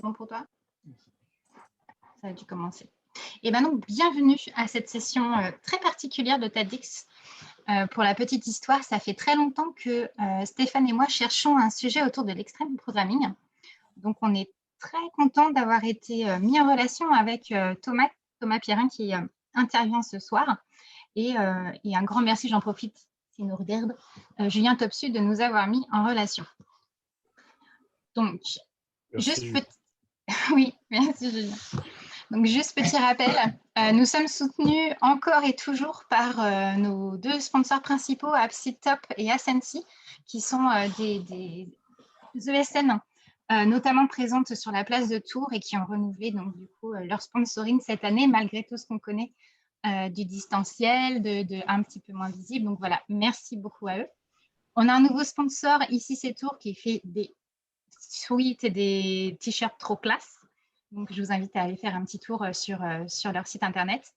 bon pour toi? Ça a dû commencer. Et bien donc, bienvenue à cette session très particulière de TEDx. Pour la petite histoire, ça fait très longtemps que Stéphane et moi cherchons un sujet autour de l'extreme programming. Donc, on est très content d'avoir été mis en relation avec Thomas Pierrin qui intervient ce soir. Et un grand merci, j'en profite s'il nous regarde, Julien Topsu de nous avoir mis en relation. Donc, Merci, oui, merci Julien. Donc, juste petit rappel, nous sommes soutenus encore et toujours par nos deux sponsors principaux, AppSeedTop et Ascensi, qui sont des ESN, notamment présentes sur la place de Tours et qui ont renouvelé donc, du coup, leur sponsoring cette année, malgré tout ce qu'on connaît du distanciel, de un petit peu moins visible. Donc voilà, merci beaucoup à eux. On a un nouveau sponsor, ici c'est Tours, qui fait des sweats et des t-shirts trop classe. Donc, je vous invite à aller faire un petit tour sur leur site internet.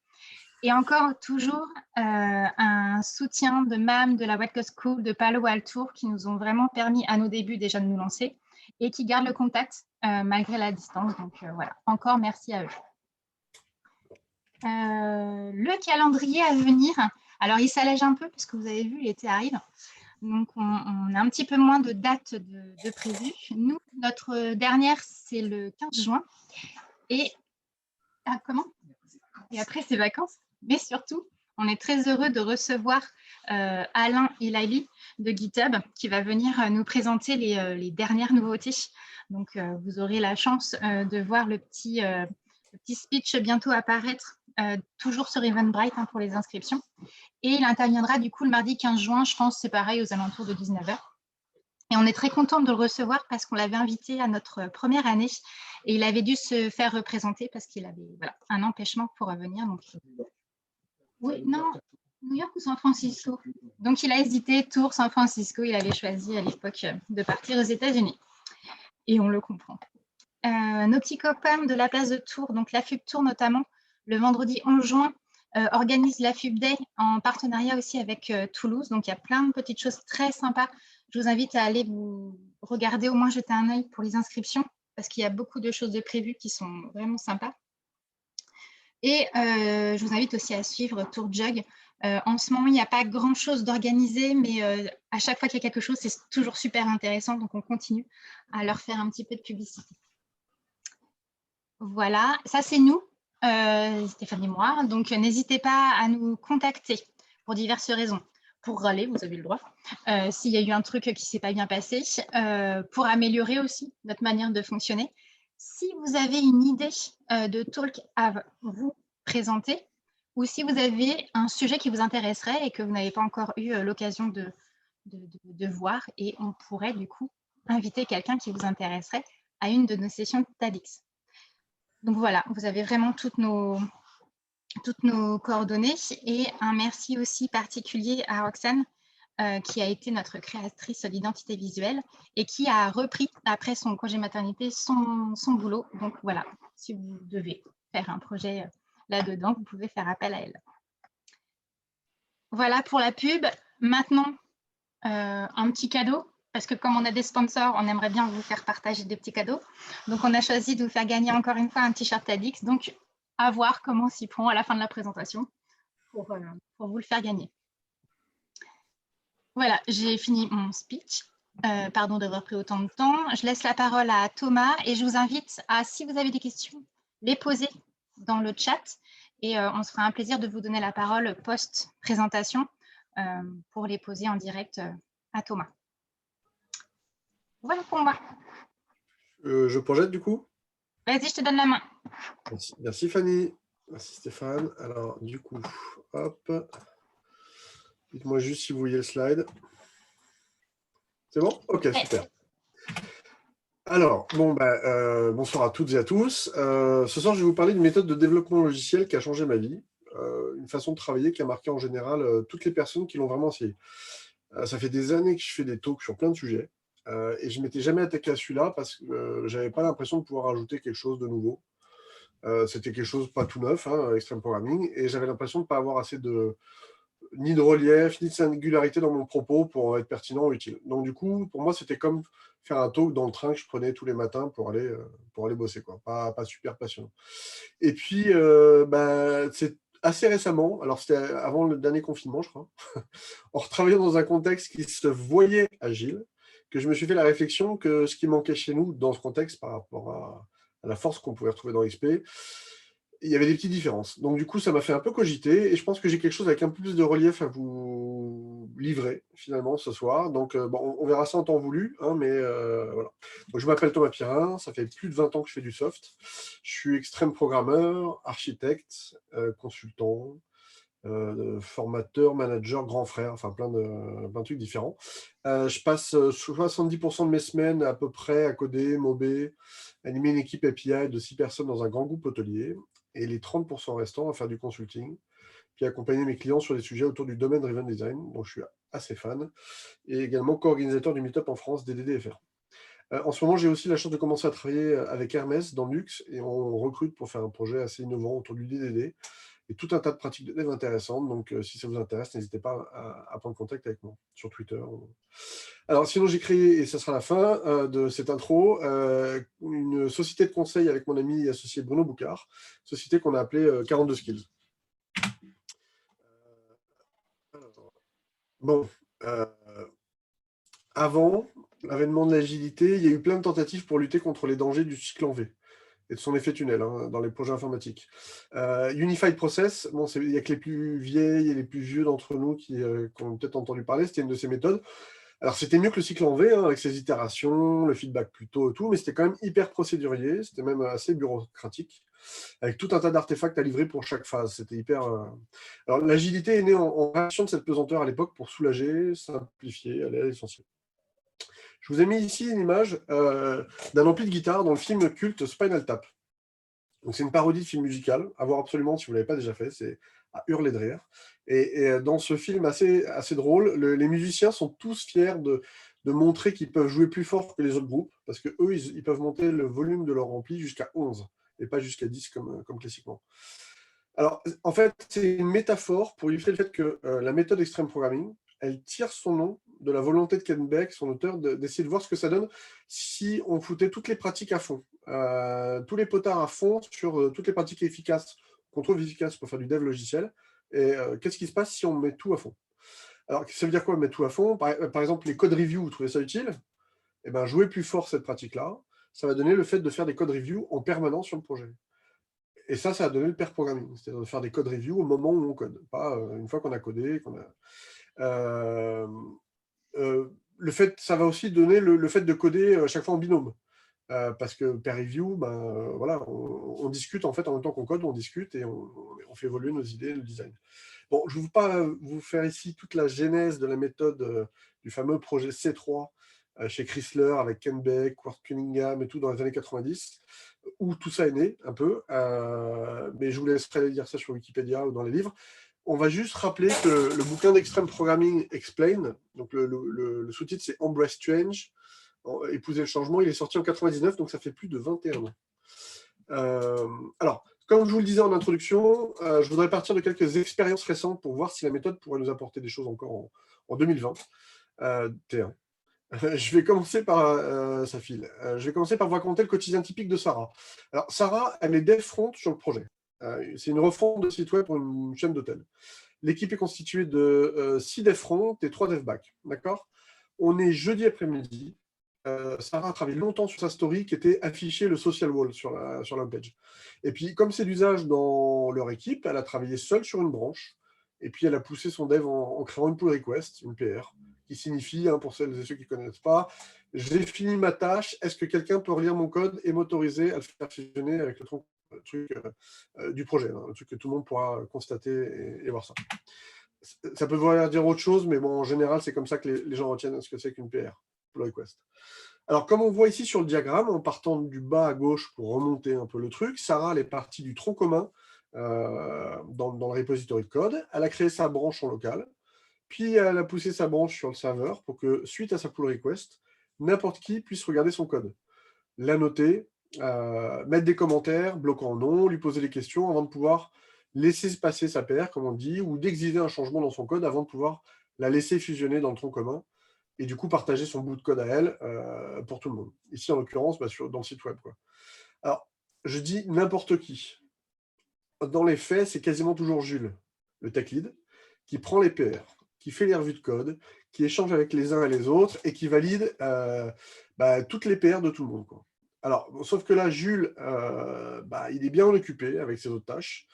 Et encore, toujours, un soutien de MAM, de la West Coast School, de Palo Alto, qui nous ont vraiment permis à nos débuts déjà de nous lancer et qui gardent le contact malgré la distance. Donc, voilà, encore merci à eux. Le calendrier à venir, alors il s'allège un peu parce que vous avez vu, l'été arrive. Donc, on a un petit peu moins de dates de prévues. Nous, notre dernière, c'est le 15 juin. Et Et après, c'est vacances. Mais surtout, on est très heureux de recevoir Alain Elali de GitHub qui va venir nous présenter les dernières nouveautés. Donc, vous aurez la chance de voir le petit speech bientôt apparaître, toujours sur Eventbrite pour les inscriptions. Et il interviendra du coup le mardi 15 juin, je pense, c'est pareil, aux alentours de 19 h. Et on est très content de le recevoir parce qu'on l'avait invité à notre première année et il avait dû se faire représenter parce qu'il avait un empêchement pour revenir. Donc, oui, non, New York ou San Francisco. Donc, il a hésité, Tours, San Francisco. Il avait choisi à l'époque de partir aux États-Unis. Et on le comprend. Nos petits copains de la place de Tours, donc la FUB Tours notamment, le vendredi 11 juin, organise la FUB Day en partenariat aussi avec Toulouse. Donc, il y a plein de petites choses très sympas. Je vous invite à aller vous regarder, au moins jeter un œil pour les inscriptions, parce qu'il y a beaucoup de choses de prévues qui sont vraiment sympas. Et je vous invite aussi à suivre Tour Jug. En ce moment, il n'y a pas grand-chose d'organisé, mais à chaque fois qu'il y a quelque chose, c'est toujours super intéressant. Donc, on continue à leur faire un petit peu de publicité. Voilà, ça c'est nous, Stéphane et moi. Donc, n'hésitez pas à nous contacter pour diverses raisons. Pour râler, vous avez le droit. S'il y a eu un truc qui ne s'est pas bien passé, pour améliorer aussi notre manière de fonctionner. Si vous avez une idée de talk à vous présenter, ou si vous avez un sujet qui vous intéresserait et que vous n'avez pas encore eu l'occasion de voir, et on pourrait du coup inviter quelqu'un qui vous intéresserait à une de nos sessions de TEDx. Donc voilà, vous avez vraiment toutes nos coordonnées et un merci aussi particulier à Roxane qui a été notre créatrice d'identité visuelle et qui a repris après son congé maternité son boulot. Donc voilà, si vous devez faire un projet là-dedans, vous pouvez faire appel à elle. Voilà pour la pub. Maintenant, un petit cadeau. Parce que comme on a des sponsors, on aimerait bien vous faire partager des petits cadeaux. Donc, on a choisi de vous faire gagner encore une fois un t-shirt TEDx. Donc, à voir comment on s'y prend à la fin de la présentation pour vous le faire gagner. Voilà, j'ai fini mon speech. Pardon d'avoir pris autant de temps. Je laisse la parole à Thomas et je vous invite à, si vous avez des questions, les poser dans le chat. Et on se fera un plaisir de vous donner la parole post-présentation pour les poser en direct à Thomas. Voilà pour moi. Je projette du coup. Vas-y, je te donne la main. Merci Fanny. Merci Stéphane. Alors du coup, hop. Dites-moi juste si vous voyez le slide. C'est bon? Ok, super. Alors, bonsoir à toutes et à tous. Ce soir, je vais vous parler d'une méthode de développement logiciel qui a changé ma vie. Une façon de travailler qui a marqué en général toutes les personnes qui l'ont vraiment essayé. Ça fait des années que je fais des talks sur plein de sujets. Et je ne m'étais jamais attaqué à celui-là parce que je n'avais pas l'impression de pouvoir ajouter quelque chose de nouveau. C'était quelque chose pas tout neuf, Extreme Programming, et j'avais l'impression de ne pas avoir assez de ni de relief, ni de singularité dans mon propos pour être pertinent ou utile. Donc du coup, pour moi, c'était comme faire un talk dans le train que je prenais tous les matins pour aller bosser, quoi. Pas super passionnant. Et puis, c'est assez récemment, alors c'était avant le dernier confinement, je crois, en retravaillant dans un contexte qui se voyait agile, que je me suis fait la réflexion que ce qui manquait chez nous dans ce contexte par rapport à la force qu'on pouvait retrouver dans XP, il y avait des petites différences. Donc du coup, ça m'a fait un peu cogiter et je pense que j'ai quelque chose avec un peu plus de relief à vous livrer finalement ce soir. Donc on verra ça en temps voulu, hein, mais voilà. Donc, je m'appelle Thomas Pirin, ça fait plus de 20 ans que je fais du soft. Je suis extrême programmeur, architecte, consultant, formateur, manager, grand frère, enfin plein de trucs différents. Je passe 70% de mes semaines à peu près à coder, mober, animer une équipe API de 6 personnes dans un grand groupe hôtelier et les 30% restants à faire du consulting, puis accompagner mes clients sur des sujets autour du domaine Driven Design, dont je suis assez fan, et également co-organisateur du Meetup en France DDDFR. En ce moment, j'ai aussi la chance de commencer à travailler avec Hermès dans le luxe et on recrute pour faire un projet assez innovant autour du DDD et tout un tas de pratiques de dev intéressantes. Donc, si ça vous intéresse, n'hésitez pas à prendre contact avec moi sur Twitter. Alors, sinon, j'ai créé, et ça sera la fin de cette intro, une société de conseil avec mon ami et associé Bruno Boucard, société qu'on a appelée 42 Skills. Bon, avant l'avènement de l'agilité, il y a eu plein de tentatives pour lutter contre les dangers du cycle en V et de son effet tunnel dans les projets informatiques. Unified Process, bon, il n'y a que les plus vieilles et les plus vieux d'entre nous qui ont peut-être entendu parler, c'était une de ces méthodes. Alors, c'était mieux que le cycle en V, avec ses itérations, le feedback plus tôt et tout, mais c'était quand même hyper procédurier, c'était même assez bureaucratique, avec tout un tas d'artefacts à livrer pour chaque phase. C'était hyper... Alors, l'agilité est née en réaction de cette pesanteur à l'époque pour soulager, simplifier, aller à l'essentiel. Je vous ai mis ici une image d'un ampli de guitare dans le film culte Spinal Tap. Donc, c'est une parodie de film musical, à voir absolument si vous ne l'avez pas déjà fait, c'est à hurler de rire. Et dans ce film assez drôle, les musiciens sont tous fiers de montrer qu'ils peuvent jouer plus fort que les autres groupes, parce qu'eux, ils peuvent monter le volume de leur ampli jusqu'à 11, et pas jusqu'à 10 comme classiquement. Alors, en fait, c'est une métaphore pour illustrer le fait que la méthode Extreme Programming, elle tire son nom de la volonté de Ken Beck, son auteur, d'essayer de voir ce que ça donne si on foutait toutes les pratiques à fond, tous les potards à fond sur toutes les pratiques efficaces, qu'on trouve efficaces pour faire du dev logiciel, et qu'est-ce qui se passe si on met tout à fond? Alors, ça veut dire quoi, mettre tout à fond? Par exemple, les code reviews, vous trouvez ça utile? Eh bien, jouer plus fort cette pratique-là, ça va donner le fait de faire des code reviews en permanence sur le projet. Et ça a donné le pair programming, c'est-à-dire de faire des code reviews au moment où on code, pas une fois qu'on a codé, le fait, ça va aussi donner le fait de coder à chaque fois en binôme. Parce que peer review, voilà, on discute en fait en même temps qu'on code, on discute et on fait évoluer nos idées, le design. Bon, je ne veux pas vous faire ici toute la genèse de la méthode du fameux projet C3 chez Chrysler avec Ken Beck, Ward Cunningham et tout dans les années 90, où tout ça est né un peu, mais je vous laisserai lire ça sur Wikipédia ou dans les livres. On va juste rappeler que le bouquin d'Extreme Programming Explain, donc le sous-titre c'est Embrace Change, Épouser le changement, il est sorti en 99, donc ça fait plus de 21 ans. Alors, comme je vous le disais en introduction, je voudrais partir de quelques expériences récentes pour voir si la méthode pourrait nous apporter des choses encore en 2020. T1. Je vais commencer par sa file. Je vais commencer par vous raconter le quotidien typique de Sarah. Alors, Sarah, elle est dev front sur le projet. C'est une refonte de site web pour une chaîne d'hôtels. L'équipe est constituée de 6 dev front et 3 dev back. D'accord ? On est jeudi après-midi. Sarah a travaillé longtemps sur sa story qui était afficher le social wall sur la page. Et puis, comme c'est l'usage dans leur équipe, elle a travaillé seule sur une branche. Et puis, elle a poussé son dev en créant une pull request, une PR, qui signifie, pour celles et ceux qui ne connaissent pas, j'ai fini ma tâche, est-ce que quelqu'un peut relire mon code et m'autoriser à le faire fusionner avec le truc du projet, le truc que tout le monde pourra constater et voir ça. Ça peut vouloir dire autre chose, mais bon, en général, c'est comme ça que les gens retiennent ce que c'est qu'une PR, pull request. Alors, comme on voit ici sur le diagramme, en partant du bas à gauche pour remonter un peu le truc, Sarah, elle est partie du tronc commun dans le repository de code. Elle a créé sa branche en local, puis elle a poussé sa branche sur le serveur pour que, suite à sa pull request, n'importe qui puisse regarder son code, la noter, mettre des commentaires, bloquant non, lui poser des questions avant de pouvoir laisser se passer sa paire, comme on dit, ou d'exiger un changement dans son code avant de pouvoir la laisser fusionner dans le tronc commun et du coup partager son bout de code à elle pour tout le monde. Ici, en l'occurrence, dans le site web, quoi. Alors, je dis n'importe qui. Dans les faits, c'est quasiment toujours Jules, le tech lead, qui prend les PR, qui fait les revues de code, qui échange avec les uns et les autres et qui valide toutes les PR de tout le monde, quoi. Alors, sauf que là, Jules, il est bien occupé avec ses autres tâches.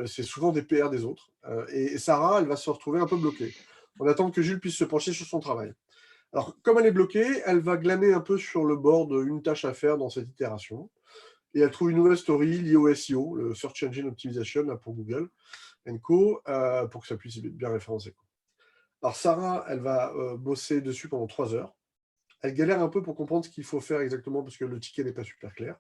C'est souvent des PR des autres. Et Sarah, elle va se retrouver un peu bloquée. On attend que Jules puisse se pencher sur son travail. Alors, comme elle est bloquée, elle va glaner un peu sur le board une tâche à faire dans cette itération. Et elle trouve une nouvelle story liée au SEO, le Search Engine Optimization là, pour Google Co, pour que ça puisse être bien référencé. Alors, Sarah, elle va bosser dessus pendant 3 heures. Elle galère un peu pour comprendre ce qu'il faut faire exactement parce que le ticket n'est pas super clair.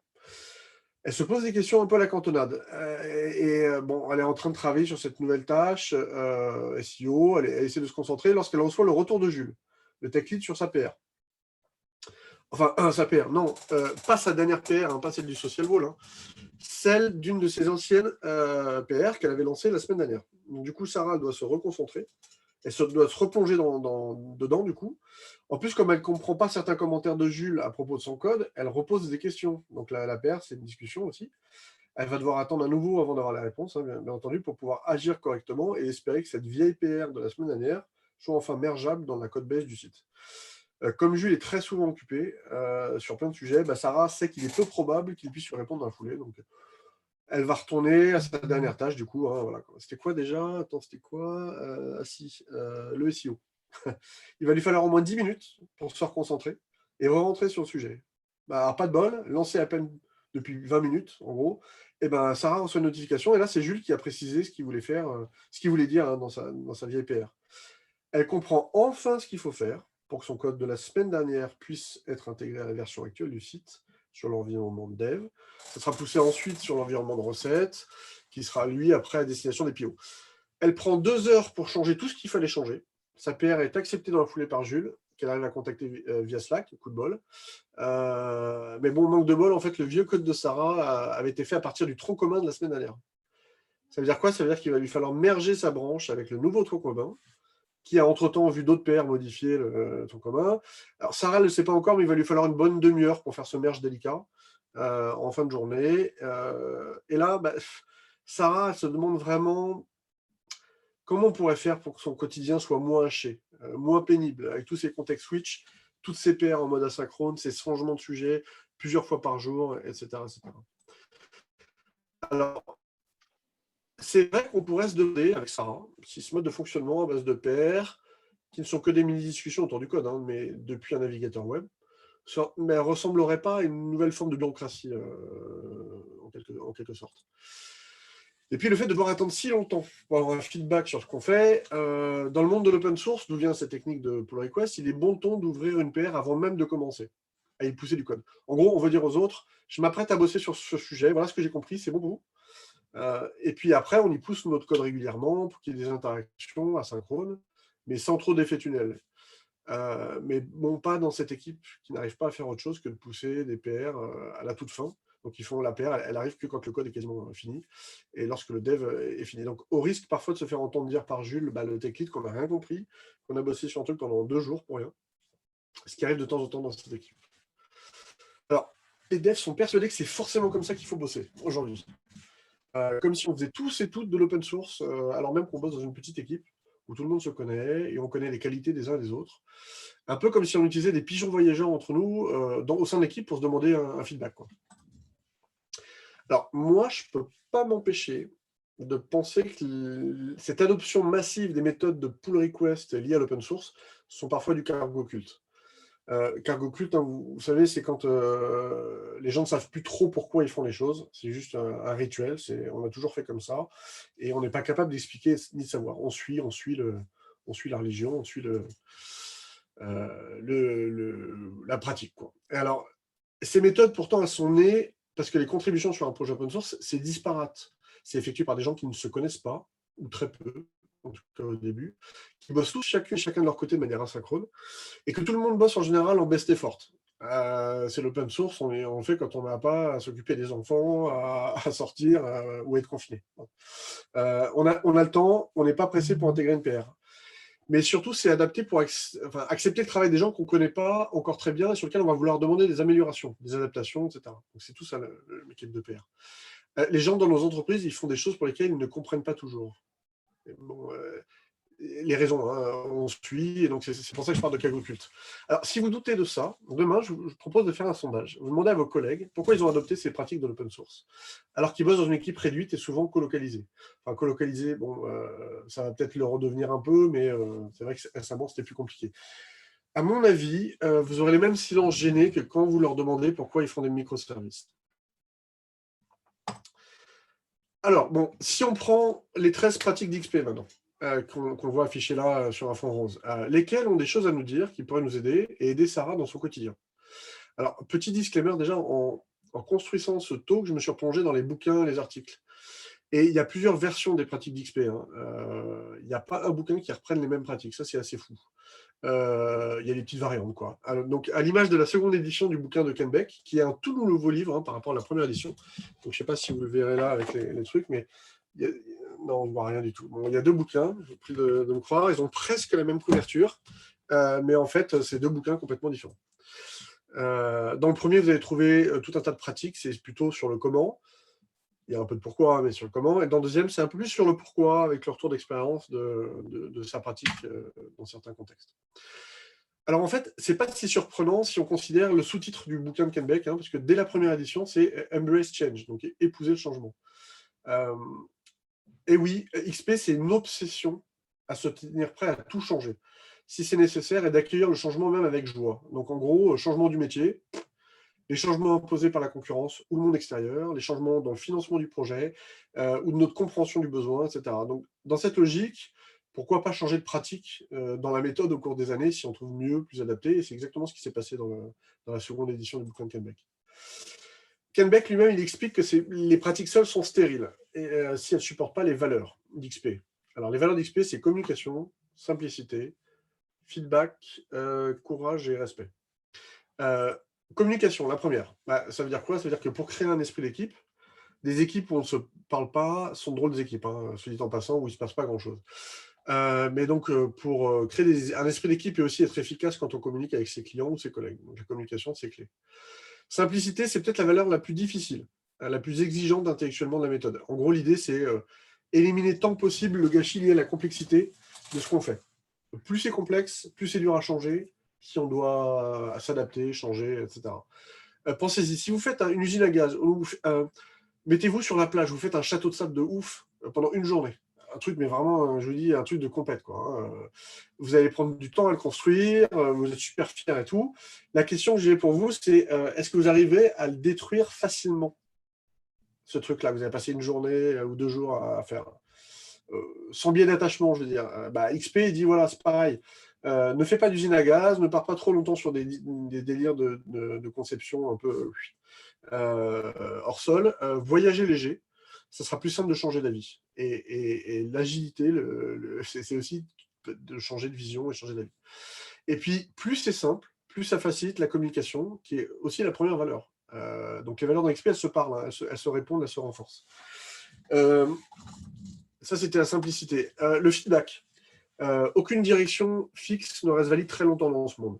Elle se pose des questions un peu à la cantonade. Elle est en train de travailler sur cette nouvelle tâche SEO. Elle essaie de se concentrer lorsqu'elle reçoit le retour de Jules, le tech lead, sur sa PR. Enfin, sa PR, non, pas sa dernière PR, pas celle du Social Wall, celle d'une de ses anciennes PR qu'elle avait lancée la semaine dernière. Donc, du coup, Sarah doit se reconcentrer. Elle doit se replonger dedans, du coup. En plus, comme elle ne comprend pas certains commentaires de Jules à propos de son code, elle repose des questions. Donc la PR, c'est une discussion aussi. Elle va devoir attendre à nouveau avant d'avoir la réponse, bien entendu, pour pouvoir agir correctement et espérer que cette vieille PR de la semaine dernière soit enfin mergeable dans la code base du site. Comme Jules est très souvent occupé sur plein de sujets, Sarah sait qu'il est peu probable qu'il puisse lui répondre dans la foulée. Donc, elle va retourner à sa dernière tâche, du coup. Voilà. C'était quoi déjà? Attends, c'était quoi? Le SEO. Il va lui falloir au moins 10 minutes pour se reconcentrer et re-rentrer sur le sujet. Alors, pas de bol, lancé à peine depuis 20 minutes, en gros. Et Sarah reçoit une notification, et là, c'est Jules qui a précisé ce qu'il voulait faire, ce qu'il voulait dire dans sa vieille PR. Elle comprend enfin ce qu'il faut faire pour que son code de la semaine dernière puisse être intégré à la version actuelle du site sur l'environnement de dev. Ça sera poussé ensuite sur l'environnement de recettes, qui sera, lui, après à destination des PO. Elle prend 2 heures pour changer tout ce qu'il fallait changer. Sa PR est acceptée dans la foulée par Jules, qu'elle arrive à contacter via Slack, coup de bol. Mais bon, manque de bol, en fait, le vieux code de Sarah avait été fait à partir du tronc commun de la semaine dernière. Ça veut dire quoi? Ça veut dire qu'il va lui falloir merger sa branche avec le nouveau tronc commun, qui a entre-temps vu d'autres PR modifier le tronc commun. Alors, Sarah ne le sait pas encore, mais il va lui falloir une bonne demi-heure pour faire ce merge délicat en fin de journée. Et là, Sarah elle se demande vraiment comment on pourrait faire pour que son quotidien soit moins haché, moins pénible, avec tous ces contextes switch, toutes ces PR en mode asynchrone, ces changements de sujet plusieurs fois par jour, etc. etc. Alors, c'est vrai qu'on pourrait se demander, avec Sarah, si ce mode de fonctionnement à base de PR, qui ne sont que des mini-discussions autour du code, mais depuis un navigateur web, mais elle ne ressemblerait pas à une nouvelle forme de bureaucratie, en quelque sorte. Et puis le fait de devoir attendre si longtemps pour avoir un feedback sur ce qu'on fait, dans le monde de l'open source, d'où vient cette technique de pull request, il est bon ton d'ouvrir une PR avant même de commencer à y pousser du code. En gros, on veut dire aux autres, je m'apprête à bosser sur ce sujet, voilà ce que j'ai compris, c'est bon pour vous. Et puis après, on y pousse notre code régulièrement pour qu'il y ait des interactions asynchrones, mais sans trop d'effet tunnel. Mais bon, pas dans cette équipe qui n'arrive pas à faire autre chose que de pousser des PR à la toute fin. Donc, ils font la PR, elle arrive que quand le code est quasiment fini et lorsque le dev est fini. Donc, au risque parfois de se faire entendre dire par Jules, le tech lead, qu'on n'a rien compris, qu'on a bossé sur un truc pendant 2 jours pour rien. Ce qui arrive de temps en temps dans cette équipe. Alors, les devs sont persuadés que c'est forcément comme ça qu'il faut bosser aujourd'hui. Comme si on faisait tous et toutes de l'open source, alors même qu'on bosse dans une petite équipe où tout le monde se connaît et on connaît les qualités des uns et des autres. Un peu comme si on utilisait des pigeons voyageurs entre nous au sein de l'équipe pour se demander un feedback, quoi. Alors, moi, je ne peux pas m'empêcher de penser que cette adoption massive des méthodes de pull request liées à l'open source sont parfois du cargo culte. Cargo culte, vous savez, c'est quand les gens ne savent plus trop pourquoi ils font les choses. C'est juste un rituel. On a toujours fait comme ça. Et on n'est pas capable d'expliquer ni de savoir. On suit la religion, on suit la pratique, quoi. Et alors, ces méthodes, pourtant, elles sont nées parce que les contributions sur un projet open source, c'est disparate. C'est effectué par des gens qui ne se connaissent pas, ou très peu, en tout cas au début, qui bossent tous chacun de leur côté de manière asynchrone, et que tout le monde bosse en général en best effort. C'est l'open source, on le fait quand on n'a pas à s'occuper des enfants, à sortir ou être confiné. On a le temps, on n'est pas pressé pour intégrer une PR. Mais surtout, c'est adapté pour accepter le travail des gens qu'on ne connaît pas encore très bien et sur lesquels on va vouloir demander des améliorations, des adaptations, etc. Donc, c'est tout ça l'équipe de PR. Les gens dans nos entreprises, ils font des choses pour lesquelles ils ne comprennent pas toujours. Bon, les raisons, hein, on suit, et donc c'est pour ça que je parle de Kaggle culte. Alors, si vous doutez de ça, demain, je vous propose de faire un sondage. Vous demandez à vos collègues pourquoi ils ont adopté ces pratiques de l'open source, alors qu'ils bossent dans une équipe réduite et souvent colocalisée. Enfin, colocalisée, bon, ça va peut-être le redevenir un peu, mais c'est vrai que récemment, c'était plus compliqué. À mon avis, vous aurez les mêmes silences gênés que quand vous leur demandez pourquoi ils font des microservices. Alors, bon, si on prend les 13 pratiques d'XP maintenant, qu'on voit affichées là sur un fond rose, lesquelles ont des choses à nous dire qui pourraient nous aider et aider Sarah dans son quotidien. Alors, petit disclaimer, déjà, en construisant ce talk, je me suis replongé dans les bouquins, les articles. Et il y a plusieurs versions des pratiques d'XP. Il n'y a pas un bouquin qui reprenne les mêmes pratiques. Ça, c'est assez fou. Il y a des petites variantes, quoi. Alors, donc, à l'image de la seconde édition du bouquin de Ken Beck, qui est un tout nouveau livre par rapport à la première édition. Donc, je ne sais pas si vous le verrez là avec les trucs, mais non, on ne voit rien du tout. Bon, il y a deux bouquins, j'ai pris de me croire. Ils ont presque la même couverture, mais en fait, c'est deux bouquins complètement différents. Dans le premier, vous allez trouver tout un tas de pratiques. C'est plutôt sur le comment. Il y a un peu de pourquoi, mais sur le comment. Et dans le deuxième, c'est un peu plus sur le pourquoi, avec le retour d'expérience de sa pratique dans certains contextes. Alors en fait, c'est pas si surprenant si on considère le sous-titre du bouquin de Ken Beck, parce que dès la première édition, c'est Embrace Change, donc épouser le changement. Et oui, XP, c'est une obsession à se tenir prêt à tout changer, si c'est nécessaire, et d'accueillir le changement même avec joie. Donc en gros, changement du métier, les changements imposés par la concurrence ou le monde extérieur, les changements dans le financement du projet ou de notre compréhension du besoin, etc. Donc, dans cette logique, pourquoi pas changer de pratique dans la méthode au cours des années si on trouve mieux, plus adapté. Et c'est exactement ce qui s'est passé dans la seconde édition du bouquin de Ken Beck. Ken Beck lui-même, il explique que les pratiques seules sont stériles et, si elles ne supportent pas les valeurs d'XP. Alors, les valeurs d'XP, c'est communication, simplicité, feedback, courage et respect. Communication, la première. Ça veut dire quoi? Ça veut dire que pour créer un esprit d'équipe, des équipes où on ne se parle pas sont drôles d'équipes, soit dit en passant, où il ne se passe pas grand-chose. Mais donc, pour créer un esprit d'équipe et aussi être efficace quand on communique avec ses clients ou ses collègues. Donc, la communication, c'est clé. Simplicité, c'est peut-être la valeur la plus difficile, la plus exigeante intellectuellement de la méthode. En gros, l'idée, c'est éliminer tant que possible le gâchis lié à la complexité de ce qu'on fait. Plus c'est complexe, plus c'est dur à changer, si on doit s'adapter, changer, etc. Pensez-y, si vous faites une usine à gaz, mettez-vous sur la plage, vous faites un château de sable de ouf pendant une journée. Un truc, mais vraiment, je vous dis, un truc de compète, quoi. Vous allez prendre du temps à le construire, vous êtes super fiers et tout. La question que j'ai pour vous, c'est est-ce que vous arrivez à le détruire facilement, ce truc-là? Vous avez passé une journée ou 2 jours à faire. Sans biais d'attachement, je veux dire. XP, il dit, voilà, c'est pareil. Ne fais pas d'usine à gaz, ne pars pas trop longtemps sur des délires de conception un peu hors sol. Voyager léger, ça sera plus simple de changer d'avis. Et l'agilité, c'est aussi de changer de vision et changer d'avis. Et puis, plus c'est simple, plus ça facilite la communication, qui est aussi la première valeur. Donc les valeurs dans XP, elles se parlent, elles se répondent, elles se renforcent. Ça, c'était la simplicité. Le feedback. Aucune direction fixe ne reste valide très longtemps dans ce monde.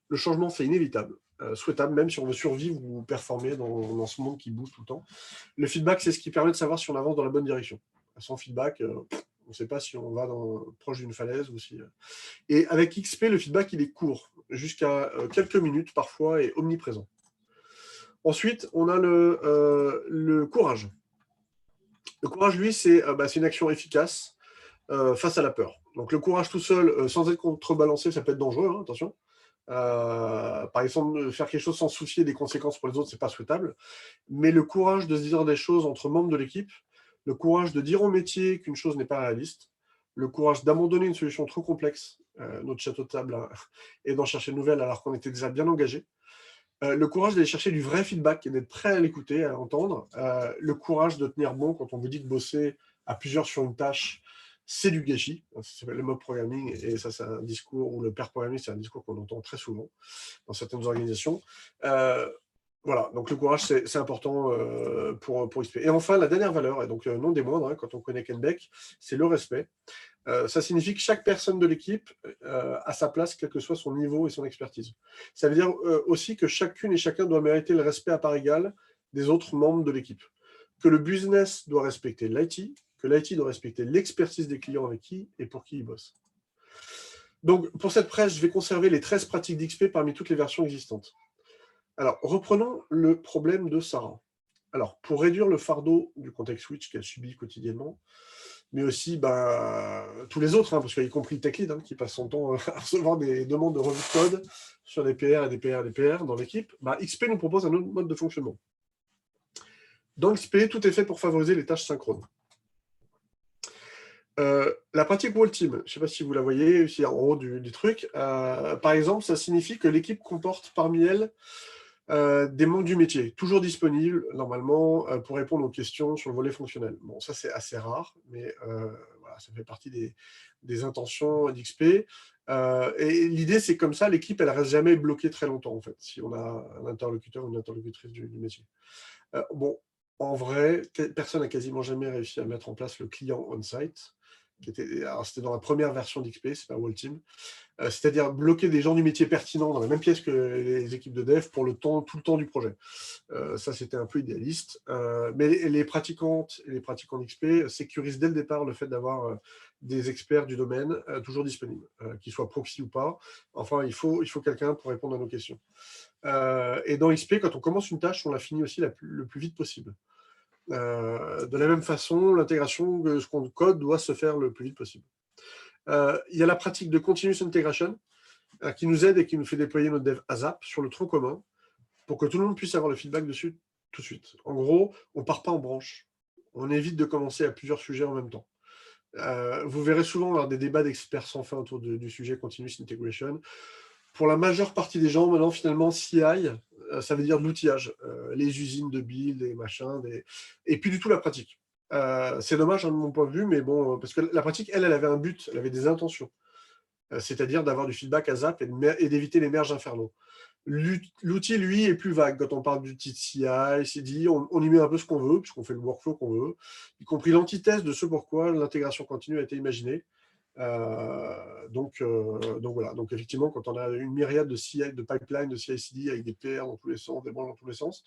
Le changement, c'est inévitable, souhaitable, même si on veut survivre ou performer dans ce monde qui bouge tout le temps. Le feedback, c'est ce qui permet de savoir si on avance dans la bonne direction. Sans feedback, on ne sait pas si on va proche d'une falaise ou si. Et avec XP, le feedback, il est court, jusqu'à quelques minutes parfois et omniprésent. Ensuite, on a le courage. Le courage, lui, c'est une action efficace face à la peur. Donc le courage tout seul, sans être contrebalancé, ça peut être dangereux, attention. Par exemple, faire quelque chose sans soucier des conséquences pour les autres, c'est pas souhaitable. Mais le courage de se dire des choses entre membres de l'équipe, le courage de dire au métier qu'une chose n'est pas réaliste, le courage d'abandonner une solution trop complexe, notre château de table, et d'en chercher une nouvelle alors qu'on était déjà bien engagé. Le courage d'aller chercher du vrai feedback et d'être prêt à l'écouter, à l'entendre. Le courage de tenir bon quand on vous dit de bosser à plusieurs sur une tâche, c'est du gâchis. Ça s'appelle le mob programming, et ça, c'est un discours, ou le pair programming, c'est un discours qu'on entend très souvent dans certaines organisations. Voilà, donc le courage, c'est important pour XP. Et enfin, la dernière valeur, et donc non des moindres, quand on connaît Kenbeck, c'est le respect. Ça signifie que chaque personne de l'équipe a sa place, quel que soit son niveau et son expertise. Ça veut dire aussi que chacune et chacun doit mériter le respect à part égale des autres membres de l'équipe. Que le business doit respecter l'IT, que l'IT doit respecter l'expertise des clients avec qui et pour qui ils bossent. Donc, pour cette presse, je vais conserver les 13 pratiques d'XP parmi toutes les versions existantes. Alors, reprenons le problème de Sarah. Alors, pour réduire le fardeau du context switch qu'elle subit quotidiennement, mais aussi tous les autres, parce qu'y compris le tech lead, qui passe son temps à recevoir des demandes de revue de code sur des PR et des PR et des PR dans l'équipe, XP nous propose un autre mode de fonctionnement. Dans XP, tout est fait pour favoriser les tâches synchrones. La pratique Wall Team, je ne sais pas si vous la voyez, ici en haut du truc. Par exemple, ça signifie que l'équipe comporte parmi elles des membres du métier, toujours disponibles, normalement, pour répondre aux questions sur le volet fonctionnel. Bon, ça, c'est assez rare, mais voilà, ça fait partie des intentions d'XP. Et l'idée, c'est comme ça, l'équipe, elle ne reste jamais bloquée très longtemps, en fait, si on a un interlocuteur ou une interlocutrice du métier. Bon, en vrai, personne n'a quasiment jamais réussi à mettre en place le client on-site. C'était dans la première version d'XP, c'est pas Wall Team. C'est-à-dire bloquer des gens du métier pertinents dans la même pièce que les équipes de dev pour tout le temps du projet. Ça, c'était un peu idéaliste. Mais les pratiquantes et les pratiquants d'XP sécurisent dès le départ le fait d'avoir des experts du domaine toujours disponibles, qu'ils soient proxy ou pas. Enfin, il faut quelqu'un pour répondre à nos questions. Et dans XP, quand on commence une tâche, on la finit aussi le plus vite possible. De la même façon, l'intégration de ce qu'on code doit se faire le plus vite possible. Il y a la pratique de continuous integration qui nous aide et qui nous fait déployer notre dev ASAP sur le tronc commun pour que tout le monde puisse avoir le feedback dessus tout de suite. En gros, on ne part pas en branche. On évite de commencer à plusieurs sujets en même temps. Vous verrez souvent lors des débats d'experts sans fin autour du sujet continuous integration. Pour la majeure partie des gens, maintenant, finalement, CI, ça veut dire de l'outillage. Les usines de build, les machins, et puis du tout la pratique. C'est dommage, de mon point de vue, mais bon, parce que la pratique, elle avait un but, elle avait des intentions. C'est-à-dire d'avoir du feedback à ZAP et d'éviter les merges infernaux. L'outil, lui, est plus vague. Quand on parle d'outil de CI, CD, on y met un peu ce qu'on veut, puisqu'on fait le workflow qu'on veut, y compris l'antithèse de ce pourquoi l'intégration continue a été imaginée. Donc voilà. Donc effectivement, quand on a une myriade de CI, de pipeline, de CI/CD avec des PR dans tous les sens, des branches dans tous les sens,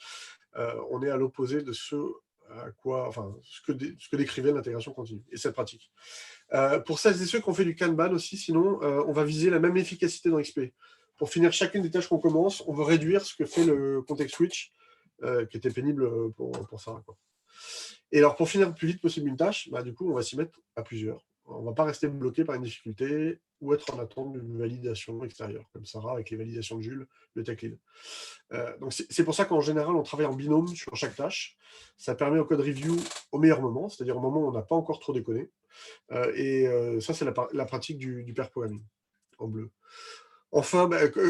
on est à l'opposé de ce que décrivait l'intégration continue et cette pratique. Pour celles et ceux qui ont fait du Kanban aussi, sinon, on va viser la même efficacité dans XP. Pour finir chacune des tâches qu'on commence, on veut réduire ce que fait le context switch, qui était pénible pour Sarah, quoi. Et alors, pour finir le plus vite possible une tâche, du coup, on va s'y mettre à plusieurs. On ne va pas rester bloqué par une difficulté ou être en attente d'une validation extérieure, comme Sarah avec les validations de Jules, le tech lead. Donc c'est pour ça qu'en général, on travaille en binôme sur chaque tâche. Ça permet au code review au meilleur moment, c'est-à-dire au moment où on n'a pas encore trop déconné. Ça, c'est la pratique du pair programming en bleu. Enfin,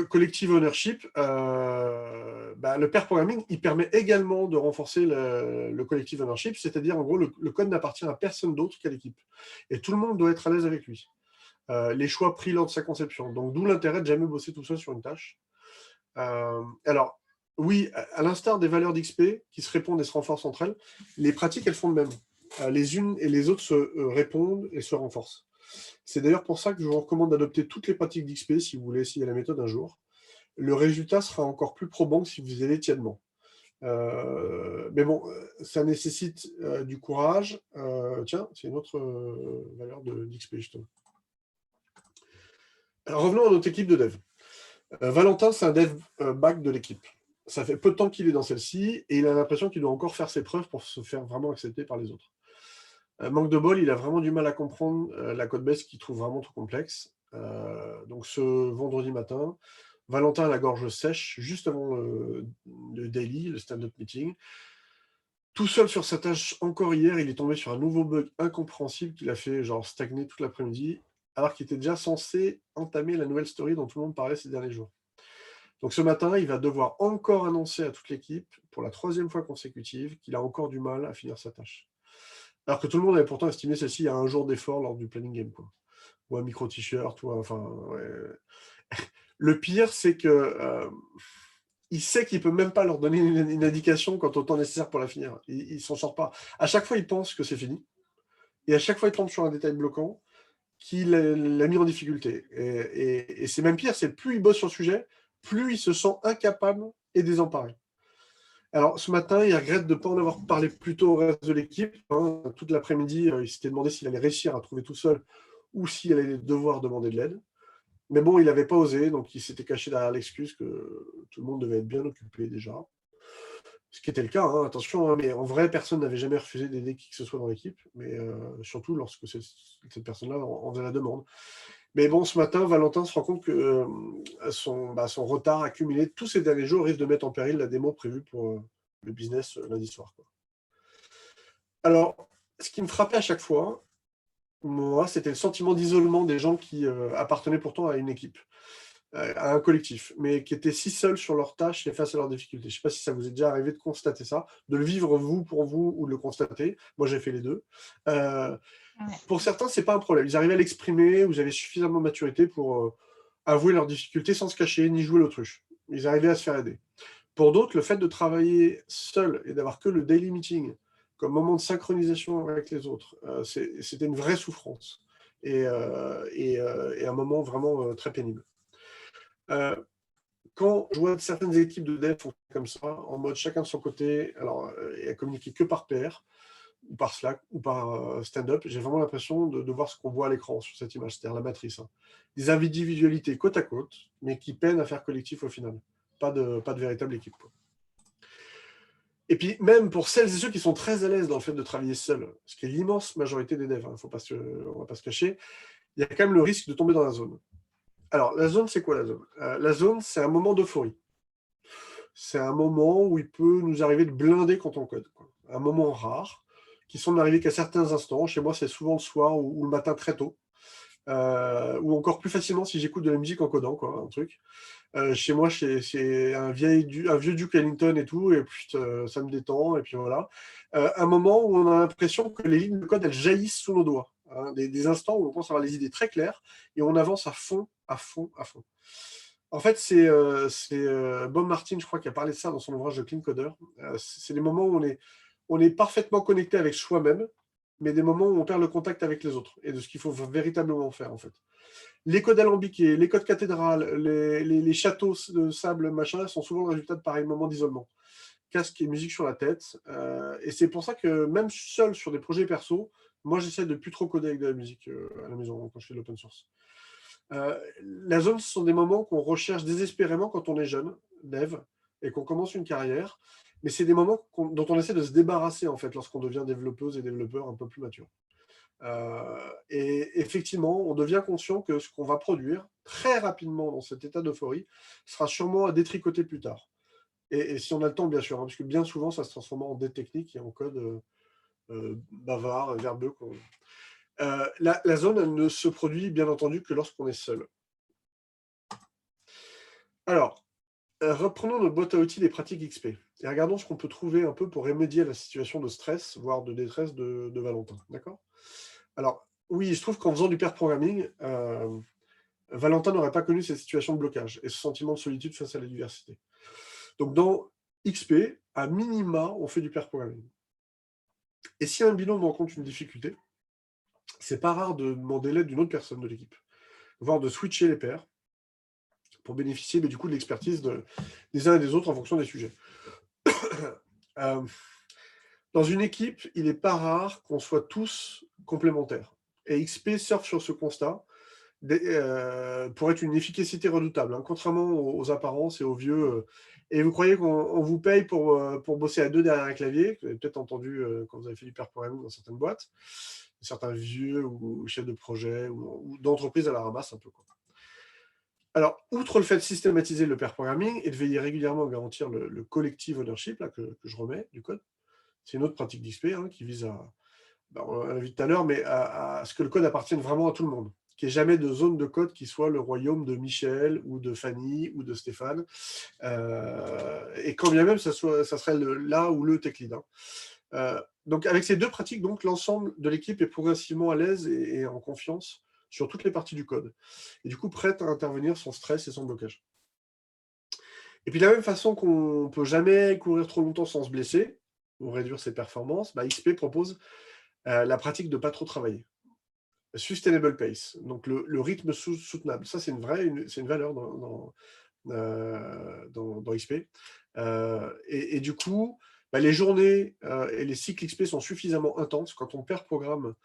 collective ownership, le pair programming, il permet également de renforcer le collective ownership, c'est-à-dire, en gros, le code n'appartient à personne d'autre qu'à l'équipe. Et tout le monde doit être à l'aise avec lui. Les choix pris lors de sa conception. Donc, d'où l'intérêt de jamais bosser tout seul sur une tâche. Alors, oui, à l'instar des valeurs d'XP qui se répondent et se renforcent entre elles, les pratiques, elles font de même. Les unes et les autres se répondent et se renforcent. C'est d'ailleurs pour ça que je vous recommande d'adopter toutes les pratiques d'XP si vous voulez essayer la méthode un jour. Le résultat sera encore plus probant que si vous y allez tièdement. Mais bon, ça nécessite du courage. Tiens, c'est une autre valeur d'XP, justement. Alors, revenons à notre équipe de dev. Valentin, c'est un dev back de l'équipe. Ça fait peu de temps qu'il est dans celle-ci et il a l'impression qu'il doit encore faire ses preuves pour se faire vraiment accepter par les autres. Manque de bol, il a vraiment du mal à comprendre la codebase qu'il trouve vraiment trop complexe. Donc ce vendredi matin, Valentin a la gorge sèche juste avant le daily, le stand-up meeting. Tout seul sur sa tâche, encore hier, il est tombé sur un nouveau bug incompréhensible qui l'a fait genre stagner toute l'après-midi, alors qu'il était déjà censé entamer la nouvelle story dont tout le monde parlait ces derniers jours. Donc ce matin, il va devoir encore annoncer à toute l'équipe, pour la 3e fois consécutive, qu'il a encore du mal à finir sa tâche. Alors que tout le monde avait pourtant estimé celle-ci à un jour d'effort lors du planning game, quoi. Ou un micro-t-shirt, ou enfin... Ouais. Le pire, c'est que il sait qu'il peut même pas leur donner une indication quant au temps nécessaire pour la finir. Il s'en sort pas. À chaque fois, il pense que c'est fini. Et à chaque fois, il tombe sur un détail bloquant qui l'a mis en difficulté. Et c'est même pire, c'est plus il bosse sur le sujet, plus il se sent incapable et désemparé. Alors, ce matin, il regrette de ne pas en avoir parlé plus tôt au reste de l'équipe. Hein. Toute l'après-midi, il s'était demandé s'il allait réussir à trouver tout seul ou s'il allait devoir demander de l'aide. Mais bon, il n'avait pas osé, donc il s'était caché derrière l'excuse que tout le monde devait être bien occupé déjà. Ce qui était le cas, hein, attention, hein, mais en vrai, personne n'avait jamais refusé d'aider qui que ce soit dans l'équipe, mais surtout lorsque cette personne-là en faisait la demande. Mais bon, ce matin, Valentin se rend compte que son retard accumulé tous ces derniers jours risque de mettre en péril la démo prévue pour le business lundi soir, quoi. Alors, ce qui me frappait à chaque fois, moi, c'était le sentiment d'isolement des gens qui appartenaient pourtant à une équipe, à un collectif, mais qui étaient si seuls sur leurs tâches et face à leurs difficultés. Je ne sais pas si ça vous est déjà arrivé de constater ça, de le vivre vous pour vous ou de le constater. Moi, j'ai fait les deux. Ouais. Pour certains, ce n'est pas un problème. Ils arrivaient à l'exprimer, vous avez suffisamment de maturité pour avouer leurs difficultés sans se cacher ni jouer l'autruche. Ils arrivaient à se faire aider. Pour d'autres, le fait de travailler seul et d'avoir que le daily meeting comme moment de synchronisation avec les autres, c'était une vraie souffrance et un moment vraiment très pénible. Quand je vois certaines équipes de dev comme ça, en mode chacun de son côté, alors, et à communiquer que par pair, ou par Slack, ou par stand-up, j'ai vraiment l'impression de voir ce qu'on voit à l'écran sur cette image, c'est-à-dire la matrice. Hein. Des individualités côte à côte, mais qui peinent à faire collectif au final. Pas de véritable équipe, quoi. Et puis, même pour celles et ceux qui sont très à l'aise dans le fait de travailler seul, ce qui est l'immense majorité des devs, hein, on ne va pas se cacher, il y a quand même le risque de tomber dans la zone. Alors, la zone, c'est quoi la zone ? La zone, c'est un moment d'euphorie. C'est un moment où il peut nous arriver de blinder quand on code, quoi. Un moment rare, qui semble n'arriver qu'à certains instants. Chez moi, c'est souvent le soir ou le matin très tôt. Ou encore plus facilement si j'écoute de la musique en codant, quoi, un truc. Chez moi, c'est un vieux Duke Ellington et tout, et puis ça me détend, et puis voilà. Un moment où on a l'impression que les lignes de code, elles jaillissent sous nos doigts. Hein, des instants où on pense avoir les idées très claires, et on avance à fond, à fond, à fond. En fait, c'est Bob Martin, je crois, qui a parlé de ça dans son ouvrage de Clean Coder. C'est des moments où on est parfaitement connecté avec soi-même, mais des moments où on perd le contact avec les autres, et de ce qu'il faut véritablement faire, en fait. Les codes alambiqués, les codes cathédrales, les châteaux de sable, machin, sont souvent le résultat de pareils moments d'isolement. Casque et musique sur la tête. Et c'est pour ça que même seul sur des projets perso, moi j'essaie de plus trop coder avec de la musique à la maison quand je fais de l'open source. La zone, ce sont des moments qu'on recherche désespérément quand on est jeune, dev, et qu'on commence une carrière. Mais c'est des moments dont on essaie de se débarrasser en fait lorsqu'on devient développeuse et développeur un peu plus mature. Et effectivement, on devient conscient que ce qu'on va produire très rapidement dans cet état d'euphorie sera sûrement à détricoter plus tard. Et si on a le temps, bien sûr, hein, parce que bien souvent, ça se transforme en dette technique et en code bavard, verbeux. La zone, elle ne se produit, bien entendu, que lorsqu'on est seul. Alors, reprenons notre boîte à outils des pratiques XP et regardons ce qu'on peut trouver un peu pour remédier à la situation de stress, voire de détresse de Valentin. D'accord ? Alors, oui, il se trouve qu'en faisant du pair programming, Valentin n'aurait pas connu cette situation de blocage et ce sentiment de solitude face à la diversité. Donc, dans XP, à minima, on fait du pair programming. Et si un binôme rencontre une difficulté, c'est pas rare de demander l'aide d'une autre personne de l'équipe, voire de switcher les pairs pour bénéficier du coup de l'expertise des uns et des autres en fonction des sujets. Dans une équipe, il n'est pas rare qu'on soit tous complémentaires. Et XP surfe sur ce constat pour être une efficacité redoutable, hein, contrairement aux apparences et aux vieux. Et vous croyez qu'on vous paye pour bosser à deux derrière un clavier, que vous avez peut-être entendu quand vous avez fait du pair programming dans certaines boîtes, certains vieux ou chefs de projet ou d'entreprise à la ramasse un peu, quoi. Alors, outre le fait de systématiser le pair programming et de veiller régulièrement à garantir le collective ownership là, que je remets du code, c'est une autre pratique d'XP hein, qui vise on l'a vu tout à l'heure, mais à ce que le code appartienne vraiment à tout le monde. Qu'il n'y ait jamais de zone de code qui soit le royaume de Michel ou de Fanny ou de Stéphane. Et quand bien même, ça serait là où le tech lead. Hein. Donc, avec ces deux pratiques, donc, l'ensemble de l'équipe est progressivement à l'aise et en confiance sur toutes les parties du code. Et du coup, prête à intervenir sans stress et sans blocage. Et puis, de la même façon qu'on ne peut jamais courir trop longtemps sans se blesser ou réduire ses performances, XP propose la pratique de ne pas trop travailler. Sustainable pace, donc le rythme soutenable. Ça, c'est une valeur dans XP. Et du coup, les journées et les cycles XP sont suffisamment intenses. Quand on perd programme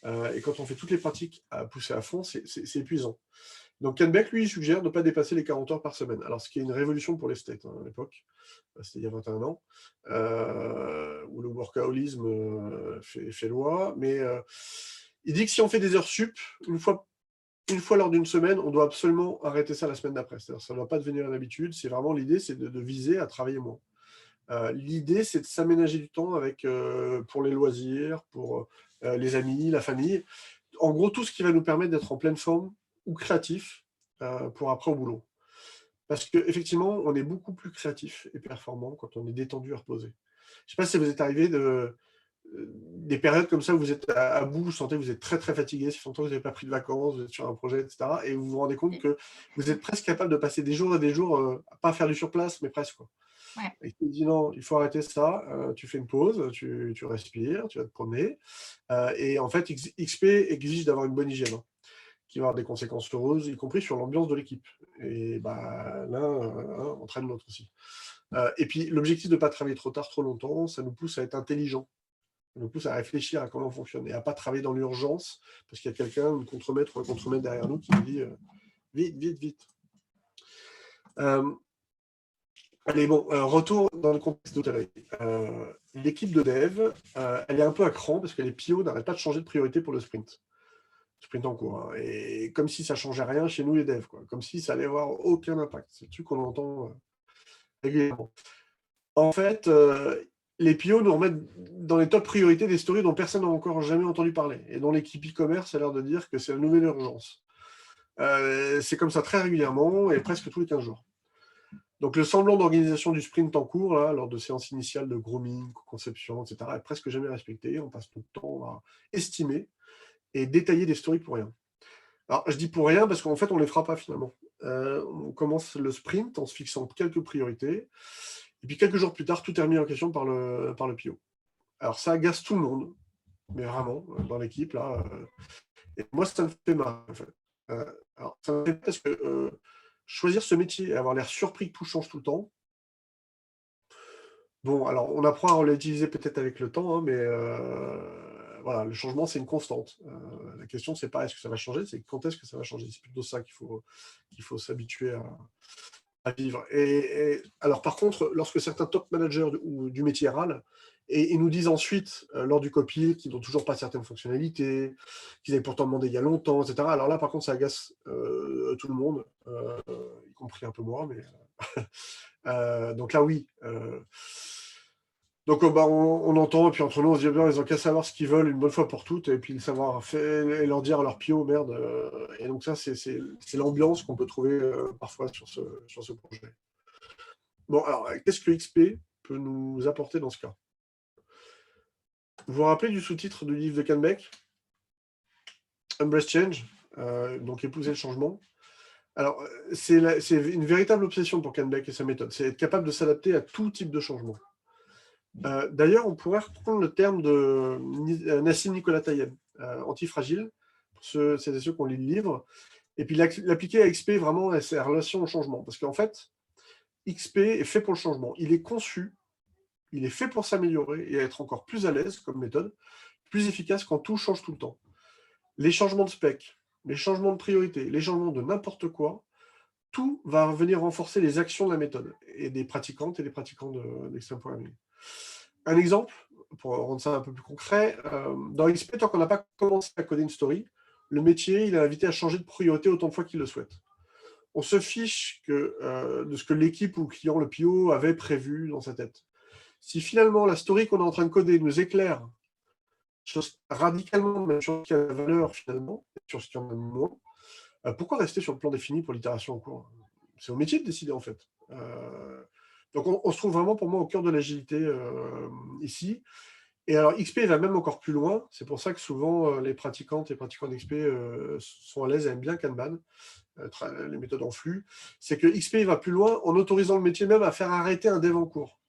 et quand on fait toutes les pratiques à pousser à fond, c'est épuisant. Donc Canbeck, lui, suggère de ne pas dépasser les 40 heures par semaine. Alors, ce qui est une révolution pour les States à l'époque, c'était il y a 21 ans, où le workaholisme fait loi. Mais il dit que si on fait des heures sup, une fois lors d'une semaine, on doit absolument arrêter ça la semaine d'après. C'est-à-dire, ça ne doit pas devenir une habitude. C'est vraiment l'idée, c'est de viser à travailler moins. L'idée, c'est de s'aménager du temps pour les loisirs, pour les amis, la famille. En gros, tout ce qui va nous permettre d'être en pleine forme ou créatif pour après au boulot. Parce qu'effectivement, on est beaucoup plus créatif et performant quand on est détendu et reposé. Je ne sais pas si vous êtes arrivé des périodes comme ça où vous êtes à bout, vous sentez que vous êtes très très fatigué, si longtemps que vous n'avez pas pris de vacances, vous êtes sur un projet, etc. Et vous vous rendez compte que vous êtes presque capable de passer des jours et des jours, pas faire du surplace, mais presque. Quoi. Ouais. Et tu te dis non, il faut arrêter ça, tu fais une pause, tu respires, tu vas te promener. Et en fait, XP exige d'avoir une bonne hygiène, qui va avoir des conséquences heureuses, y compris sur l'ambiance de l'équipe. Et l'un entraîne l'autre aussi. Et puis, l'objectif de ne pas travailler trop tard, trop longtemps, ça nous pousse à être intelligent. Ça nous pousse à réfléchir à comment on fonctionne et à ne pas travailler dans l'urgence parce qu'il y a quelqu'un, une contremaître ou un contremaître derrière nous qui nous dit vite, vite, vite. Allez, bon, retour dans le contexte d'hôtellerie. L'équipe de dev, elle est un peu à cran parce que les PO n'arrêtent pas de changer de priorité pour le sprint. Sprint en cours. Hein. Et comme si ça ne changeait rien chez nous, les devs. Quoi. Comme si ça allait avoir aucun impact. C'est le truc qu'on entend régulièrement. En fait, les PO nous remettent dans les top priorités des stories dont personne n'a encore jamais entendu parler et dont l'équipe e-commerce a l'air de dire que c'est la nouvelle urgence. C'est comme ça très régulièrement et presque tous les 15 jours. Donc, le semblant d'organisation du sprint en cours, là, lors de séances initiales de grooming, conception, etc., est presque jamais respecté. On passe notre temps à estimer et détailler des stories pour rien. Alors, je dis pour rien parce qu'en fait, on ne les fera pas finalement. On commence le sprint en se fixant quelques priorités. Et puis, quelques jours plus tard, tout est remis en question par le PO. Alors, ça agace tout le monde, mais vraiment, dans l'équipe, là. Et moi, ça me fait marrer, en fait. Alors, ça me fait parce que choisir ce métier et avoir l'air surpris que tout change tout le temps, bon, alors on apprend à relativiser peut-être avec le temps, hein, mais voilà, le changement, c'est une constante. La question, c'est pas est-ce que ça va changer, c'est quand est-ce que ça va changer. C'est plutôt ça qu'il faut s'habituer à vivre. Et alors, par contre, lorsque certains top managers du métier râlent, et ils nous disent ensuite, lors du copil, qu'ils n'ont toujours pas certaines fonctionnalités, qu'ils avaient pourtant demandé il y a longtemps, etc. Alors là, par contre, ça agace tout le monde, y compris un peu moi, mais donc là, oui. Donc on entend, et puis entre nous, on se dit, bien, ils ont qu'à savoir ce qu'ils veulent une bonne fois pour toutes, et puis le savoir faire, et leur dire à leur pio, merde. Et donc ça, c'est l'ambiance qu'on peut trouver parfois sur ce projet. Bon, alors, qu'est-ce que XP peut nous apporter dans ce cas? Vous vous rappelez du sous-titre du livre de Canbeck, Embrace Change, donc épouser le changement. Alors, c'est une véritable obsession pour Canbeck et sa méthode, c'est être capable de s'adapter à tout type de changement. D'ailleurs, on pourrait reprendre le terme de Nassim Nicolas Taleb, antifragile, pour ceux et ceux qui ont lu le livre, et puis l'appliquer à XP vraiment à ses relations au changement. Parce qu'en fait, XP est fait pour le changement. Il est conçu, il est fait pour s'améliorer et être encore plus à l'aise comme méthode, plus efficace quand tout change tout le temps. Les changements de spec, les changements de priorité, les changements de n'importe quoi, tout va venir renforcer les actions de la méthode et des pratiquantes et des pratiquants d'extreme programming. Un exemple, pour rendre ça un peu plus concret, dans XP, tant qu'on n'a pas commencé à coder une story, le métier il est invité à changer de priorité autant de fois qu'il le souhaite. On se fiche de ce que l'équipe ou le client, le PO, avait prévu dans sa tête. Si finalement la story qu'on est en train de coder nous éclaire radicalement, même sur ce qui a la valeur finalement, sur ce qui en a moins, pourquoi rester sur le plan défini pour l'itération en cours? C'est au métier de décider en fait. Donc on se trouve vraiment pour moi au cœur de l'agilité ici. Et alors, XP va même encore plus loin. C'est pour ça que souvent, les pratiquantes et pratiquants d'XP sont à l'aise et aiment bien Kanban, les méthodes en flux. C'est que XP va plus loin en autorisant le métier même à faire arrêter un dev en cours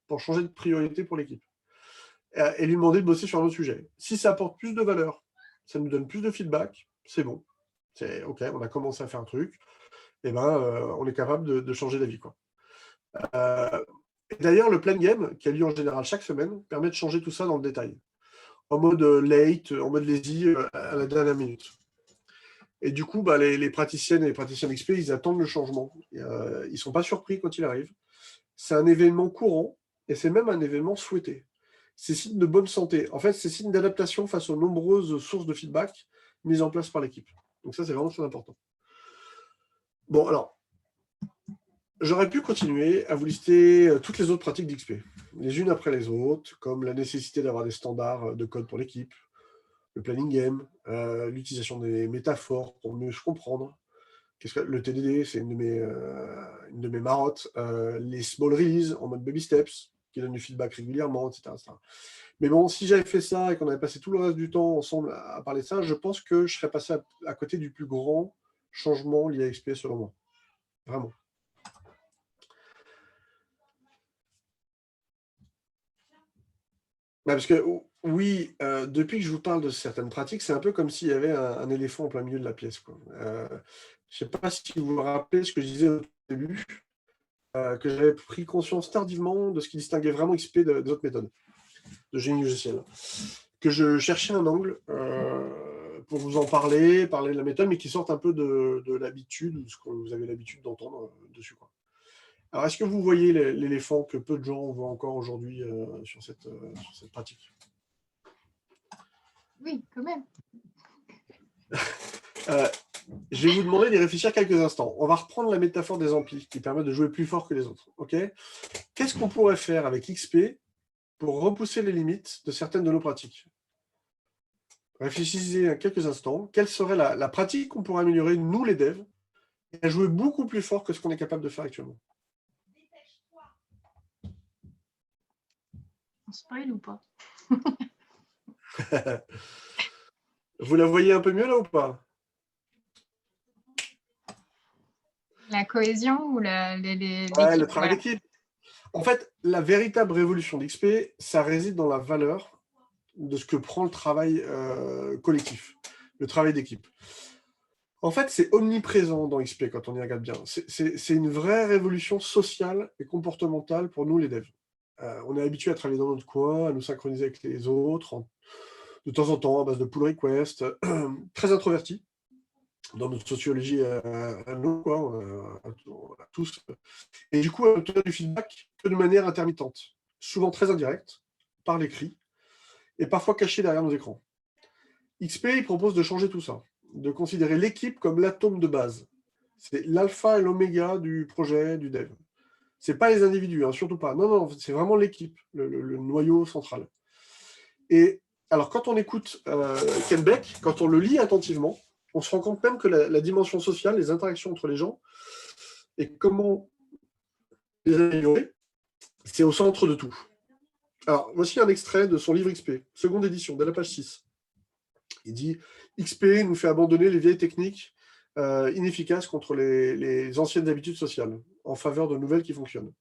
pour changer de priorité pour l'équipe et lui demander de bosser sur un autre sujet. Si ça apporte plus de valeur, ça nous donne plus de feedback, c'est bon. C'est OK, on a commencé à faire un truc, et ben, on est capable de changer d'avis, quoi. D'ailleurs, le plan game, qui a lieu en général chaque semaine, permet de changer tout ça dans le détail. En mode late, en mode lazy, à la dernière minute. Et du coup, les praticiennes et les praticiens d'XP, ils attendent le changement. Ils ne sont pas surpris quand il arrive. C'est un événement courant, et c'est même un événement souhaité. C'est signe de bonne santé. En fait, c'est signe d'adaptation face aux nombreuses sources de feedback mises en place par l'équipe. Donc ça, c'est vraiment très important. Bon, alors, j'aurais pu continuer à vous lister toutes les autres pratiques d'XP, les unes après les autres, comme la nécessité d'avoir des standards de code pour l'équipe, le planning game, l'utilisation des métaphores pour mieux se comprendre. Le TDD, c'est une de mes marottes. Les small release en mode baby steps, qui donnent du feedback régulièrement, etc., etc. Mais bon, si j'avais fait ça et qu'on avait passé tout le reste du temps ensemble à parler de ça, je pense que je serais passé à côté du plus grand changement lié à XP, selon moi. Vraiment. Parce que oui, depuis que je vous parle de certaines pratiques, c'est un peu comme s'il y avait un éléphant en plein milieu de la pièce, quoi. Je ne sais pas si vous vous rappelez ce que je disais au début, que j'avais pris conscience tardivement de ce qui distinguait vraiment XP des autres méthodes de génie logiciel. Que je cherchais un angle pour vous en parler de la méthode, mais qui sorte un peu de l'habitude, de ce que vous avez l'habitude d'entendre dessus, quoi. Alors, est-ce que vous voyez l'éléphant que peu de gens voient encore aujourd'hui sur cette pratique? Oui, quand même. Je vais vous demander d'y réfléchir quelques instants. On va reprendre la métaphore des amplis qui permet de jouer plus fort que les autres. Okay, qu'est-ce qu'on pourrait faire avec XP pour repousser les limites de certaines de nos pratiques? Réfléchissez quelques instants. Quelle serait la pratique qu'on pourrait améliorer, nous les devs, et à jouer beaucoup plus fort que ce qu'on est capable de faire actuellement? On spoil ou pas? Vous la voyez un peu mieux là ou pas? La cohésion ou Le travail d'équipe. En fait, la véritable révolution d'XP, ça réside dans la valeur de ce que prend le travail collectif, le travail d'équipe. En fait, c'est omniprésent dans XP quand on y regarde bien. C'est une vraie révolution sociale et comportementale pour nous les devs. On est habitué à travailler dans notre coin, à nous synchroniser avec les autres, de temps en temps à base de pull request, très introverti dans notre sociologie à nous, quoi, à tous. Et du coup, on obtient du feedback que de manière intermittente, souvent très indirecte, par l'écrit, et parfois caché derrière nos écrans. XP, il propose de changer tout ça, de considérer l'équipe comme l'atome de base. C'est l'alpha et l'oméga du projet, du dev. C'est pas les individus, hein, surtout pas. Non, non, c'est vraiment l'équipe, le noyau central. Et alors, quand on écoute Ken Beck, quand on le lit attentivement, on se rend compte même que la dimension sociale, les interactions entre les gens, et comment les améliorer, c'est au centre de tout. Alors, voici un extrait de son livre XP, seconde édition, dès la page 6. Il dit « XP nous fait abandonner les vieilles techniques inefficaces contre les anciennes habitudes sociales, en faveur de nouvelles qui fonctionnent. »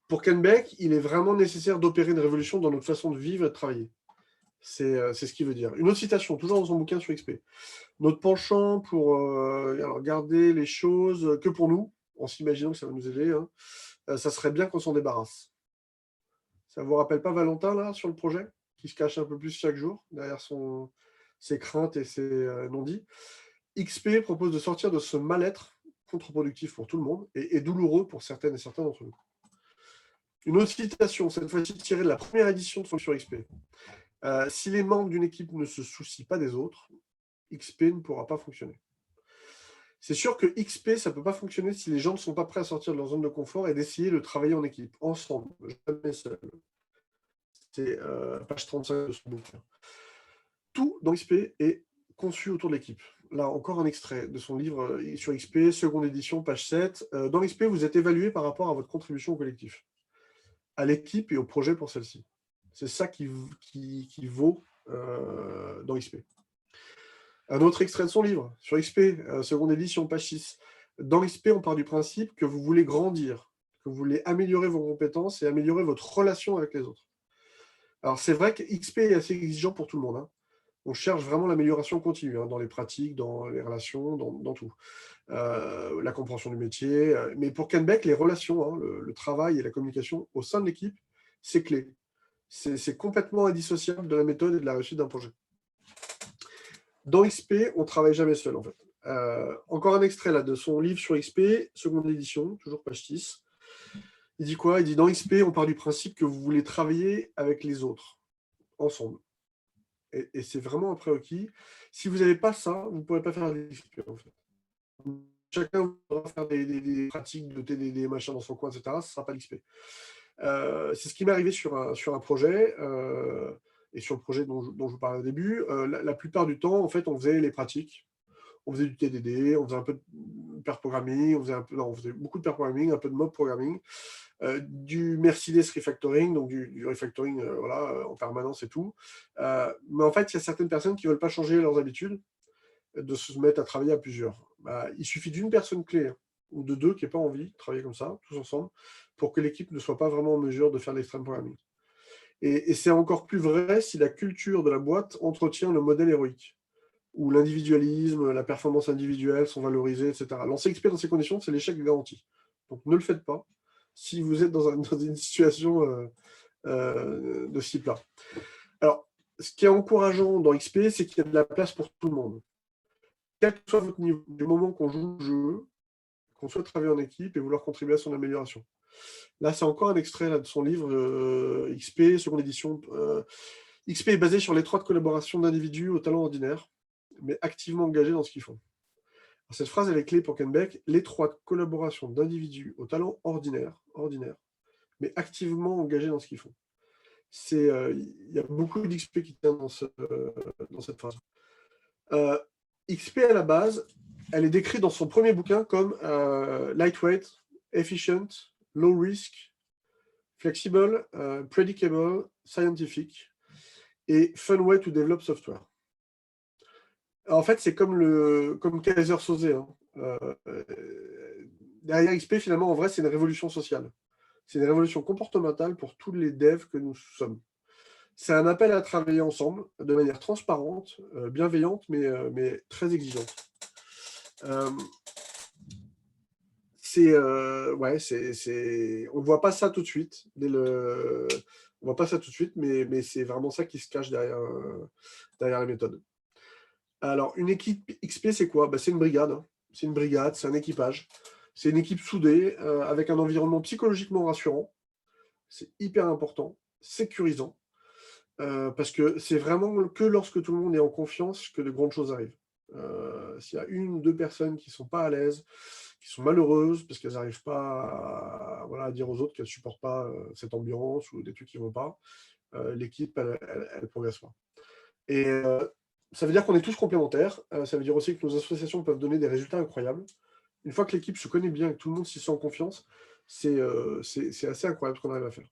Pour Ken Beck, il est vraiment nécessaire d'opérer une révolution dans notre façon de vivre et de travailler. C'est ce qu'il veut dire. Une autre citation, toujours dans son bouquin sur XP. Notre penchant pour garder les choses que pour nous, en s'imaginant que ça va nous aider, hein, ça serait bien qu'on s'en débarrasse. Ça ne vous rappelle pas Valentin, là, sur le projet, qui se cache un peu plus chaque jour, derrière ses craintes et ses non-dits? XP propose de sortir de ce mal-être contre-productif pour tout le monde et douloureux pour certaines et certains d'entre nous. Une autre citation, cette fois-ci tirée de la première édition de Fonction XP. Si les membres d'une équipe ne se soucient pas des autres, XP ne pourra pas fonctionner. C'est sûr que XP, ça ne peut pas fonctionner si les gens ne sont pas prêts à sortir de leur zone de confort et d'essayer de travailler en équipe, ensemble, jamais seul. C'est page 35 de son bouquin. Tout dans XP est conçu autour de l'équipe. Là, encore un extrait de son livre sur XP, seconde édition, page 7. Dans XP, vous êtes évalué par rapport à votre contribution au collectif, à l'équipe et au projet pour celle-ci. C'est ça qui vaut dans XP. Un autre extrait de son livre, sur XP, seconde édition, page 6. Dans XP, on part du principe que vous voulez grandir, que vous voulez améliorer vos compétences et améliorer votre relation avec les autres. Alors, c'est vrai que XP est assez exigeant pour tout le monde. Hein. On cherche vraiment l'amélioration continue, dans les pratiques, dans les relations, dans tout. La compréhension du métier. Mais pour Kenbeck, les relations, le travail et la communication au sein de l'équipe, c'est clé. C'est complètement indissociable de la méthode et de la réussite d'un projet. Dans XP, on ne travaille jamais seul, en fait. Encore un extrait là de son livre sur XP, seconde édition, toujours page 6. Il dit quoi? Il dit, dans XP, on part du principe que vous voulez travailler avec les autres, ensemble. Et c'est vraiment un prérequis. Si vous n'avez pas ça, vous ne pourrez pas faire des XP, en fait. Chacun voudra faire des pratiques de TDD, machin dans son coin, etc. Ce ne sera pas l'XP. C'est ce qui m'est arrivé sur un projet, et sur le projet dont je vous parlais au début. La plupart du temps, en fait, on faisait les pratiques. On faisait du TDD, on faisait un peu de pair programming, on faisait beaucoup de pair programming, un peu de mob programming, du Mercedes refactoring, donc du refactoring en permanence et tout. Mais en fait, il y a certaines personnes qui ne veulent pas changer leurs habitudes de se mettre à travailler à plusieurs. Il suffit d'une personne clé ou de deux qui n'aient pas envie de travailler comme ça, tous ensemble, pour que l'équipe ne soit pas vraiment en mesure de faire l'extreme programming. Et c'est encore plus vrai si la culture de la boîte entretient le modèle héroïque, où l'individualisme, la performance individuelle sont valorisées, etc. Lancer XP dans ces conditions, c'est l'échec garanti. Donc ne le faites pas si vous êtes dans une situation de ce type-là. Alors, ce qui est encourageant dans XP, c'est qu'il y a de la place pour tout le monde. Quel que soit votre niveau, du moment qu'on joue le jeu, qu'on souhaite travailler en équipe et vouloir contribuer à son amélioration. Là, c'est encore un extrait là, de son livre XP, seconde édition. XP est basé sur l'étroite collaboration d'individus au talent ordinaire, mais activement engagés dans ce qu'ils font. Alors, cette phrase, elle est clé pour Kenbeck. L'étroite collaboration d'individus au talent ordinaire, mais activement engagés dans ce qu'ils font. Il y a beaucoup d'XP qui tient dans cette phrase. XP, à la base, elle est décrite dans son premier bouquin comme lightweight, efficient, low risk, flexible, predictable, scientific et fun way to develop software. En fait, c'est comme Kaiser Soze. Derrière XP, finalement, en vrai, c'est une révolution sociale. C'est une révolution comportementale pour tous les devs que nous sommes. C'est un appel à travailler ensemble de manière transparente, bienveillante, mais très exigeante. On ne voit pas ça tout de suite. On voit pas ça tout de suite, mais c'est vraiment ça qui se cache derrière la méthode. Alors, une équipe XP, c'est quoi? C'est une brigade. C'est une brigade, c'est un équipage. C'est une équipe soudée, avec un environnement psychologiquement rassurant. C'est hyper important, sécurisant. Parce que c'est vraiment que lorsque tout le monde est en confiance que de grandes choses arrivent. S'il y a une ou deux personnes qui ne sont pas à l'aise, qui sont malheureuses parce qu'elles n'arrivent pas à dire aux autres qu'elles ne supportent pas cette ambiance ou des trucs qui ne vont pas, l'équipe, elle ne progresse pas. Et ça veut dire qu'on est tous complémentaires. Ça veut dire aussi que nos associations peuvent donner des résultats incroyables. Une fois que l'équipe se connaît bien et que tout le monde s'y sent en confiance, c'est assez incroyable ce qu'on arrive à faire.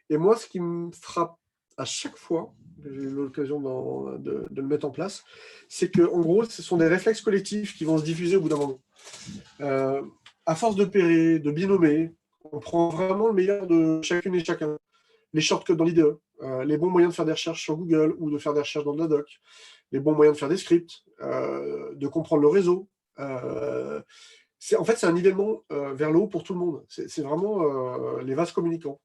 Et moi, ce qui me frappe à chaque fois, j'ai eu l'occasion de le mettre en place, c'est qu'en gros, ce sont des réflexes collectifs qui vont se diffuser au bout d'un moment. À force de pairer, de binômer, on prend vraiment le meilleur de chacune et chacun. Les shortcuts dans l'IDE, les bons moyens de faire des recherches sur Google ou de faire des recherches dans de la doc, les bons moyens de faire des scripts, de comprendre le réseau. En fait, c'est un nivellement vers le haut pour tout le monde. C'est vraiment les vases communicants.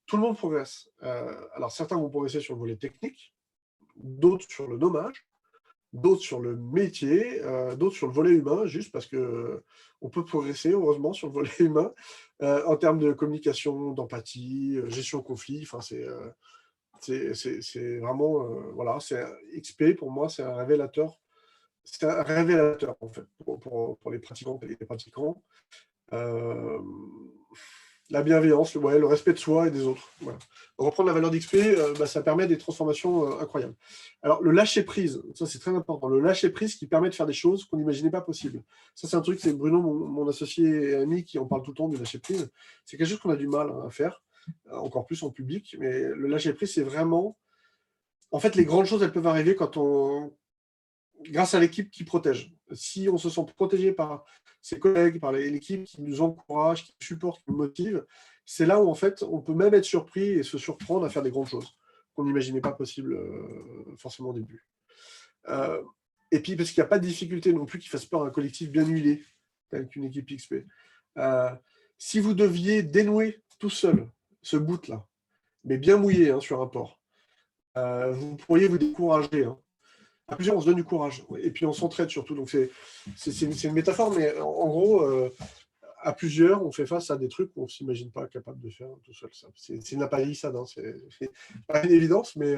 Tout le monde progresse. Alors, certains vont progresser sur le volet technique, d'autres sur le nommage, d'autres sur le métier, d'autres sur le volet humain, juste parce qu'on peut progresser, heureusement, sur le volet humain, en termes de communication, d'empathie, gestion de conflit. Enfin, c'est vraiment... XP, pour moi, c'est un révélateur. C'est un révélateur, en fait, pour les pratiquantes et les pratiquants. La bienveillance, le respect de soi et des autres. Voilà. Reprendre la valeur d'XP, ça permet des transformations incroyables. Alors, le lâcher-prise, ça c'est très important. Le lâcher-prise qui permet de faire des choses qu'on n'imaginait pas possibles. Ça, c'est un truc, c'est Bruno, mon associé et ami, qui en parle tout le temps du lâcher-prise. C'est quelque chose qu'on a du mal à faire. encore plus en public. Mais le lâcher-prise, c'est vraiment... En fait, les grandes choses, elles peuvent arriver grâce à l'équipe qui protège. Si on se sent protégé par ses collègues, par l'équipe qui nous encourage, qui nous supporte, qui nous motive, c'est là où, en fait, on peut même être surpris et se surprendre à faire des grandes choses qu'on n'imaginait pas possible forcément au début. Et puis, parce qu'il n'y a pas de difficulté non plus qui fasse peur à un collectif bien huilé, tel qu'une équipe XP. Si vous deviez dénouer tout seul ce bout-là, mais bien mouillé sur un port, vous pourriez vous décourager. À plusieurs, on se donne du courage. Et puis, on s'entraide surtout. Donc, c'est une métaphore, mais en gros, à plusieurs, on fait face à des trucs qu'on ne s'imagine pas capable de faire tout seul. C'est une palissade. C'est pas une évidence, mais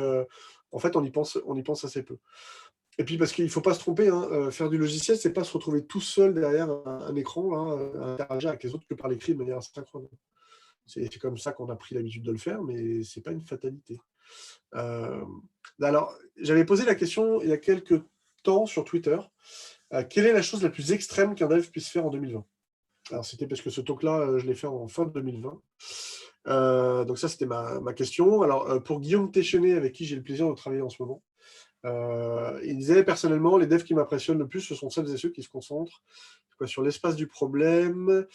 en fait, on y pense assez peu. Et puis, parce qu'il ne faut pas se tromper, faire du logiciel, c'est pas se retrouver tout seul derrière un écran, à interagir avec les autres que par l'écrit de manière asynchrone. C'est comme ça qu'on a pris l'habitude de le faire, mais ce n'est pas une fatalité. Alors, j'avais posé la question il y a quelques temps sur Twitter. Quelle est la chose la plus extrême qu'un dev puisse faire en 2020 ? Alors, c'était parce que ce talk-là, je l'ai fait en fin 2020. Donc ça, c'était ma question. Alors, pour Guillaume Téchenet, avec qui j'ai le plaisir de travailler en ce moment, il disait, personnellement, les devs qui m'impressionnent le plus, ce sont celles et ceux qui se concentrent sur l'espace du problème,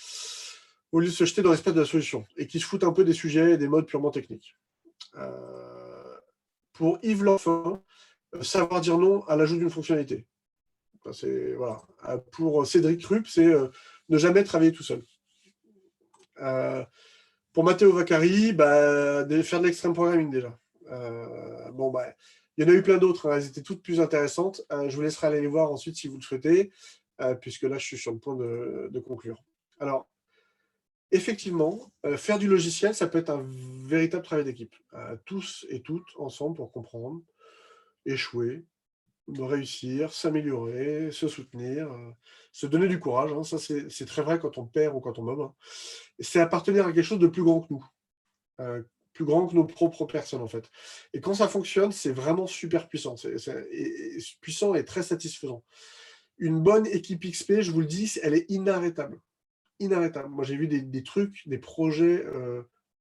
au lieu de se jeter dans l'espace de la solution, et qui se foutent un peu des sujets et des modes purement techniques. Pour Yves Lanfin, savoir dire non à l'ajout d'une fonctionnalité. Voilà. Pour Cédric Rupp, c'est ne jamais travailler tout seul. Pour Matteo Vaccari, faire de l'extreme programming déjà. Il y en a eu plein d'autres, elles étaient toutes plus intéressantes. Je vous laisserai aller les voir ensuite si vous le souhaitez, puisque là, je suis sur le point de conclure. Alors, effectivement, faire du logiciel, ça peut être un véritable travail d'équipe. Tous et toutes ensemble pour comprendre, échouer, réussir, s'améliorer, se soutenir, se donner du courage. Ça, c'est très vrai quand on perd ou quand on mob. C'est appartenir à quelque chose de plus grand que nous. Plus grand que nos propres personnes, en fait. Et quand ça fonctionne, c'est vraiment super puissant. C'est puissant et très satisfaisant. Une bonne équipe XP, je vous le dis, elle est inarrêtable. Inarrêtable. Moi, j'ai vu des trucs, des projets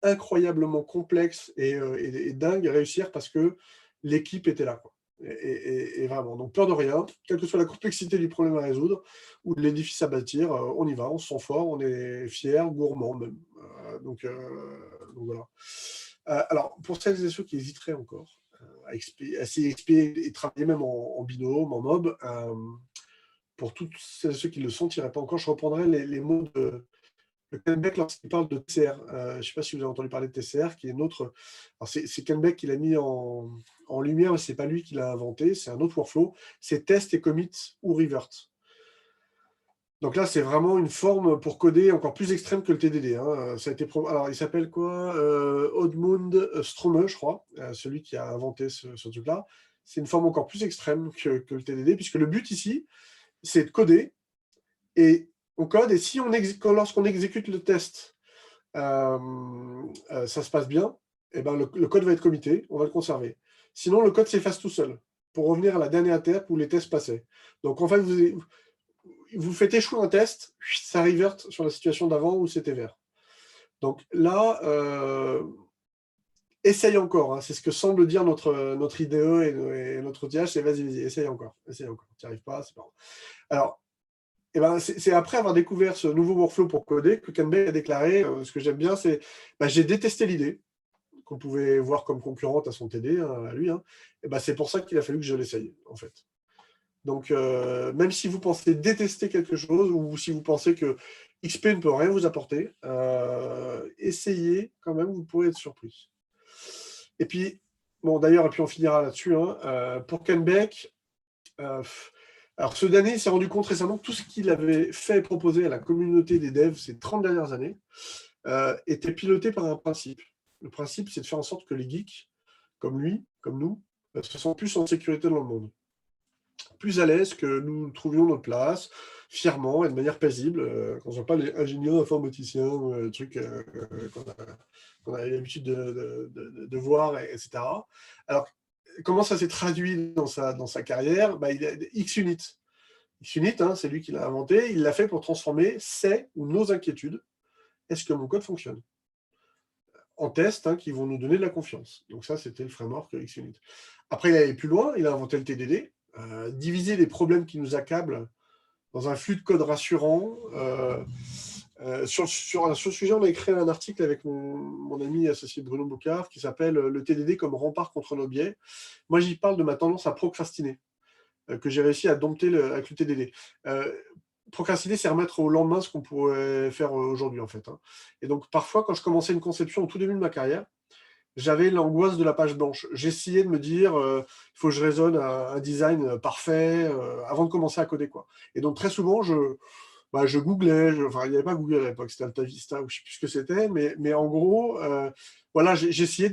incroyablement complexes et dingues réussir parce que l'équipe était là, quoi. Et vraiment, donc peur de rien, quelle que soit la complexité du problème à résoudre ou de l'édifice à bâtir, on y va, on se sent fort, on est fier, gourmand même. Donc voilà. Alors, pour celles et ceux qui hésiteraient encore à essayer XP et travailler même en binôme, en mob, pour tous ceux qui ne le sentiraient pas encore, je reprendrai les mots de Ken Beck lorsqu'il parle de TCR. Je ne sais pas si vous avez entendu parler de TCR, qui est notre... Alors c'est Ken Beck qui l'a mis en lumière, mais ce n'est pas lui qui l'a inventé, c'est un autre workflow. C'est test et commit ou revert. Donc là, c'est vraiment une forme pour coder encore plus extrême que le TDD. Ça a été Alors, il s'appelle quoi Oddmund Ströme, je crois, celui qui a inventé ce truc-là. C'est une forme encore plus extrême que le TDD, puisque le but ici, c'est de coder, et on code, et si lorsqu'on exécute le test, ça se passe bien, et ben le code va être commité, on va le conserver. Sinon, le code s'efface tout seul, pour revenir à la dernière étape où les tests passaient. Donc, en fait, vous faites échouer un test, ça reverte sur la situation d'avant où c'était vert. Donc là, essaye encore. C'est ce que semble dire notre IDE et notre outillage, c'est vas-y, essaye encore. Tu n'y arrives pas, c'est pas grave. Alors, c'est après avoir découvert ce nouveau workflow pour coder que Ken Beck a déclaré, ce que j'aime bien, c'est j'ai détesté l'idée qu'on pouvait voir comme concurrente à son TD, à lui. C'est pour ça qu'il a fallu que je l'essaye, en fait. Donc, même si vous pensez détester quelque chose ou si vous pensez que XP ne peut rien vous apporter, essayez quand même, vous pourrez être surpris. Et puis, d'ailleurs, et puis on finira là-dessus, pour Ken Beck, alors ce dernier s'est rendu compte récemment que tout ce qu'il avait fait et proposé à la communauté des devs ces 30 dernières années était piloté par un principe. Le principe, c'est de faire en sorte que les geeks, comme lui, comme nous, se sentent plus en sécurité dans le monde. Plus à l'aise, que nous trouvions notre place, fièrement et de manière paisible, qu'on ne soit pas les ingénieurs informaticiens, trucs qu'on a l'habitude de voir, etc. Alors, comment ça s'est traduit dans sa carrière ? Il a XUnit. XUnit, c'est lui qui l'a inventé, il l'a fait pour transformer ses ou nos inquiétudes. Est-ce que mon code fonctionne ? en test qui vont nous donner de la confiance. Donc ça, c'était le framework XUnit. Après, il est allé plus loin, il a inventé le TDD, diviser les problèmes qui nous accablent dans un flux de code rassurant. Sur ce sujet, on a écrit un article avec mon ami associé Bruno Bocard qui s'appelle « Le TDD comme rempart contre nos biais ». Moi, j'y parle de ma tendance à procrastiner, que j'ai réussi à dompter avec le TDD. Procrastiner, c'est remettre au lendemain ce qu'on pourrait faire aujourd'hui, en fait. Et donc, parfois, quand je commençais une conception au tout début de ma carrière, j'avais l'angoisse de la page blanche. J'essayais de me dire, il faut que je raisonne un design parfait avant de commencer à coder, quoi. Et donc, très souvent, je googlais, enfin, il n'y avait pas Google à l'époque, c'était AltaVista, ou je ne sais plus ce que c'était, mais en gros, voilà, j'essayais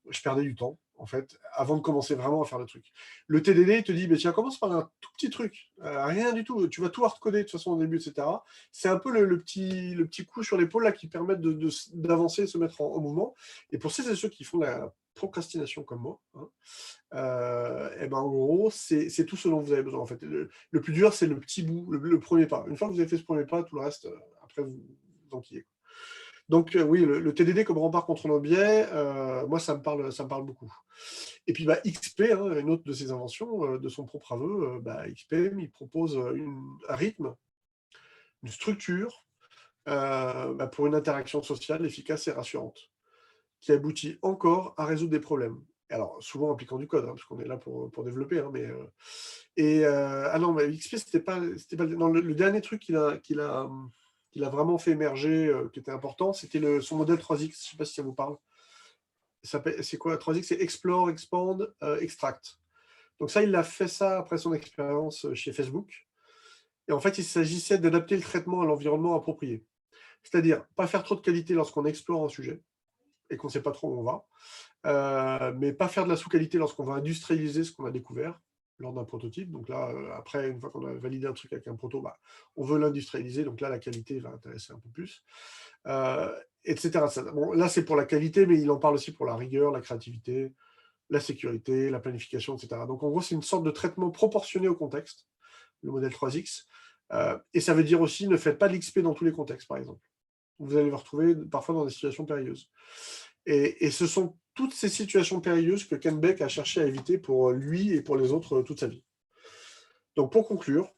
je perdais du temps, en fait, avant de commencer vraiment à faire le truc. Le TDD, il te dit, tiens, commence par un tout petit truc, rien du tout, tu vas tout hardcoder de toute façon au début, etc. C'est un peu le petit coup sur l'épaule là qui permet d'avancer et de se mettre en mouvement. Et pour ceux et ceux qui font de la procrastination comme moi, et ben en gros, c'est tout ce dont vous avez besoin. En fait. Le plus dur, c'est le petit bout, le premier pas. Une fois que vous avez fait ce premier pas, tout le reste, après, vous enquillez. Donc oui, le TDD comme rempart contre nos biais, moi, ça me parle beaucoup. Et puis XP, une autre de ses inventions, de son propre aveu, XP, il propose un rythme, une structure pour une interaction sociale efficace et rassurante, qui aboutit encore à résoudre des problèmes. Alors, souvent impliquant du code, parce qu'on est là pour développer. Ah non, mais XP, c'était pas non, le dernier truc qu'il a vraiment fait émerger, qui était important, c'était son modèle 3X. Je ne sais pas si ça vous parle. C'est quoi 3X? C'est Explore, Expand, Extract. Donc ça, il a fait ça après son expérience chez Facebook. Et en fait, il s'agissait d'adapter le traitement à l'environnement approprié. C'est-à-dire, pas faire trop de qualité lorsqu'on explore un sujet et qu'on ne sait pas trop où on va, mais pas faire de la sous-qualité lorsqu'on va industrialiser ce qu'on a découvert lors d'un prototype. Donc là, après, une fois qu'on a validé un truc avec un proto, on veut l'industrialiser. Donc là, la qualité va intéresser un peu plus, etc. Bon, là, c'est pour la qualité, mais il en parle aussi pour la rigueur, la créativité, la sécurité, la planification, etc. Donc en gros, c'est une sorte de traitement proportionné au contexte, le modèle 3X. Et ça veut dire aussi, ne faites pas de l'XP dans tous les contextes, par exemple. Vous allez vous retrouver parfois dans des situations périlleuses. Et ce sont toutes ces situations périlleuses que Ken Beck a cherché à éviter pour lui et pour les autres toute sa vie. Donc pour conclure,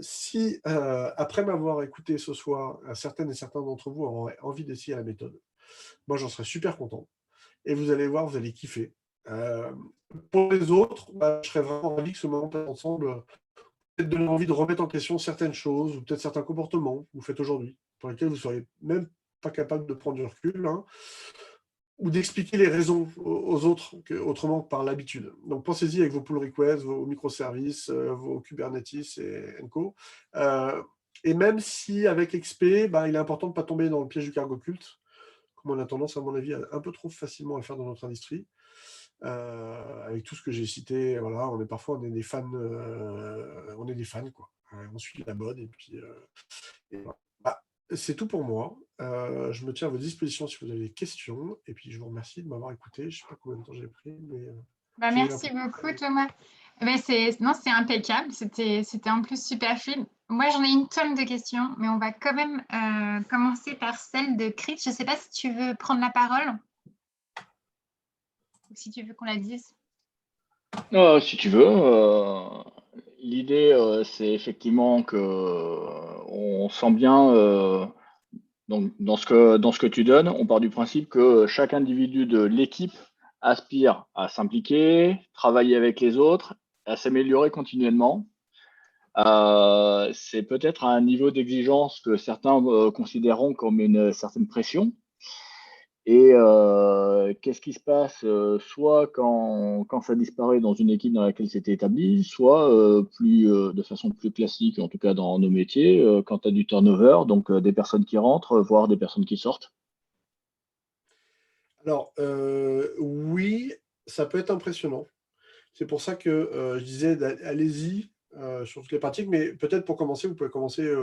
si après m'avoir écouté ce soir, certaines et certains d'entre vous auraient envie d'essayer la méthode, moi j'en serais super content. Et vous allez voir, vous allez kiffer. Pour les autres, je serais vraiment ravi que ce moment ensemble peut-être donner envie de remettre en question certaines choses, ou peut-être certains comportements que vous faites aujourd'hui, pour lesquels vous ne seriez même pas capable de prendre du recul, ou d'expliquer les raisons aux autres autrement que par l'habitude. Donc pensez-y avec vos pull requests, vos microservices, vos Kubernetes et co. Et même si avec XP, il est important de ne pas tomber dans le piège du cargo culte, comme on a tendance, à mon avis, un peu trop facilement à le faire dans notre industrie. Avec tout ce que j'ai cité, voilà, on est des fans, quoi. On suit la mode et puis voilà. C'est tout pour moi. Je me tiens à votre disposition si vous avez des questions. Et puis je vous remercie de m'avoir écouté. Je ne sais pas combien de temps j'ai pris, mais merci beaucoup, Thomas. C'est impeccable. C'était en plus super fluide. Moi, j'en ai une tonne de questions, mais on va quand même commencer par celle de Chris. Je ne sais pas si tu veux prendre la parole ou si tu veux qu'on la dise. Si tu veux. L'idée, c'est effectivement que on sent bien dans ce que tu donnes, on part du principe que chaque individu de l'équipe aspire à s'impliquer, travailler avec les autres, à s'améliorer continuellement. C'est peut-être un niveau d'exigence que certains considéreront comme une certaine pression. Et qu'est-ce qui se passe soit quand ça disparaît dans une équipe dans laquelle c'était établi, soit de façon plus classique, en tout cas dans nos métiers, quand tu as du turnover, donc des personnes qui rentrent, voire des personnes qui sortent? Alors, oui, ça peut être impressionnant. C'est pour ça que je disais, allez-y sur toutes les pratiques, mais peut-être pour commencer, vous pouvez commencer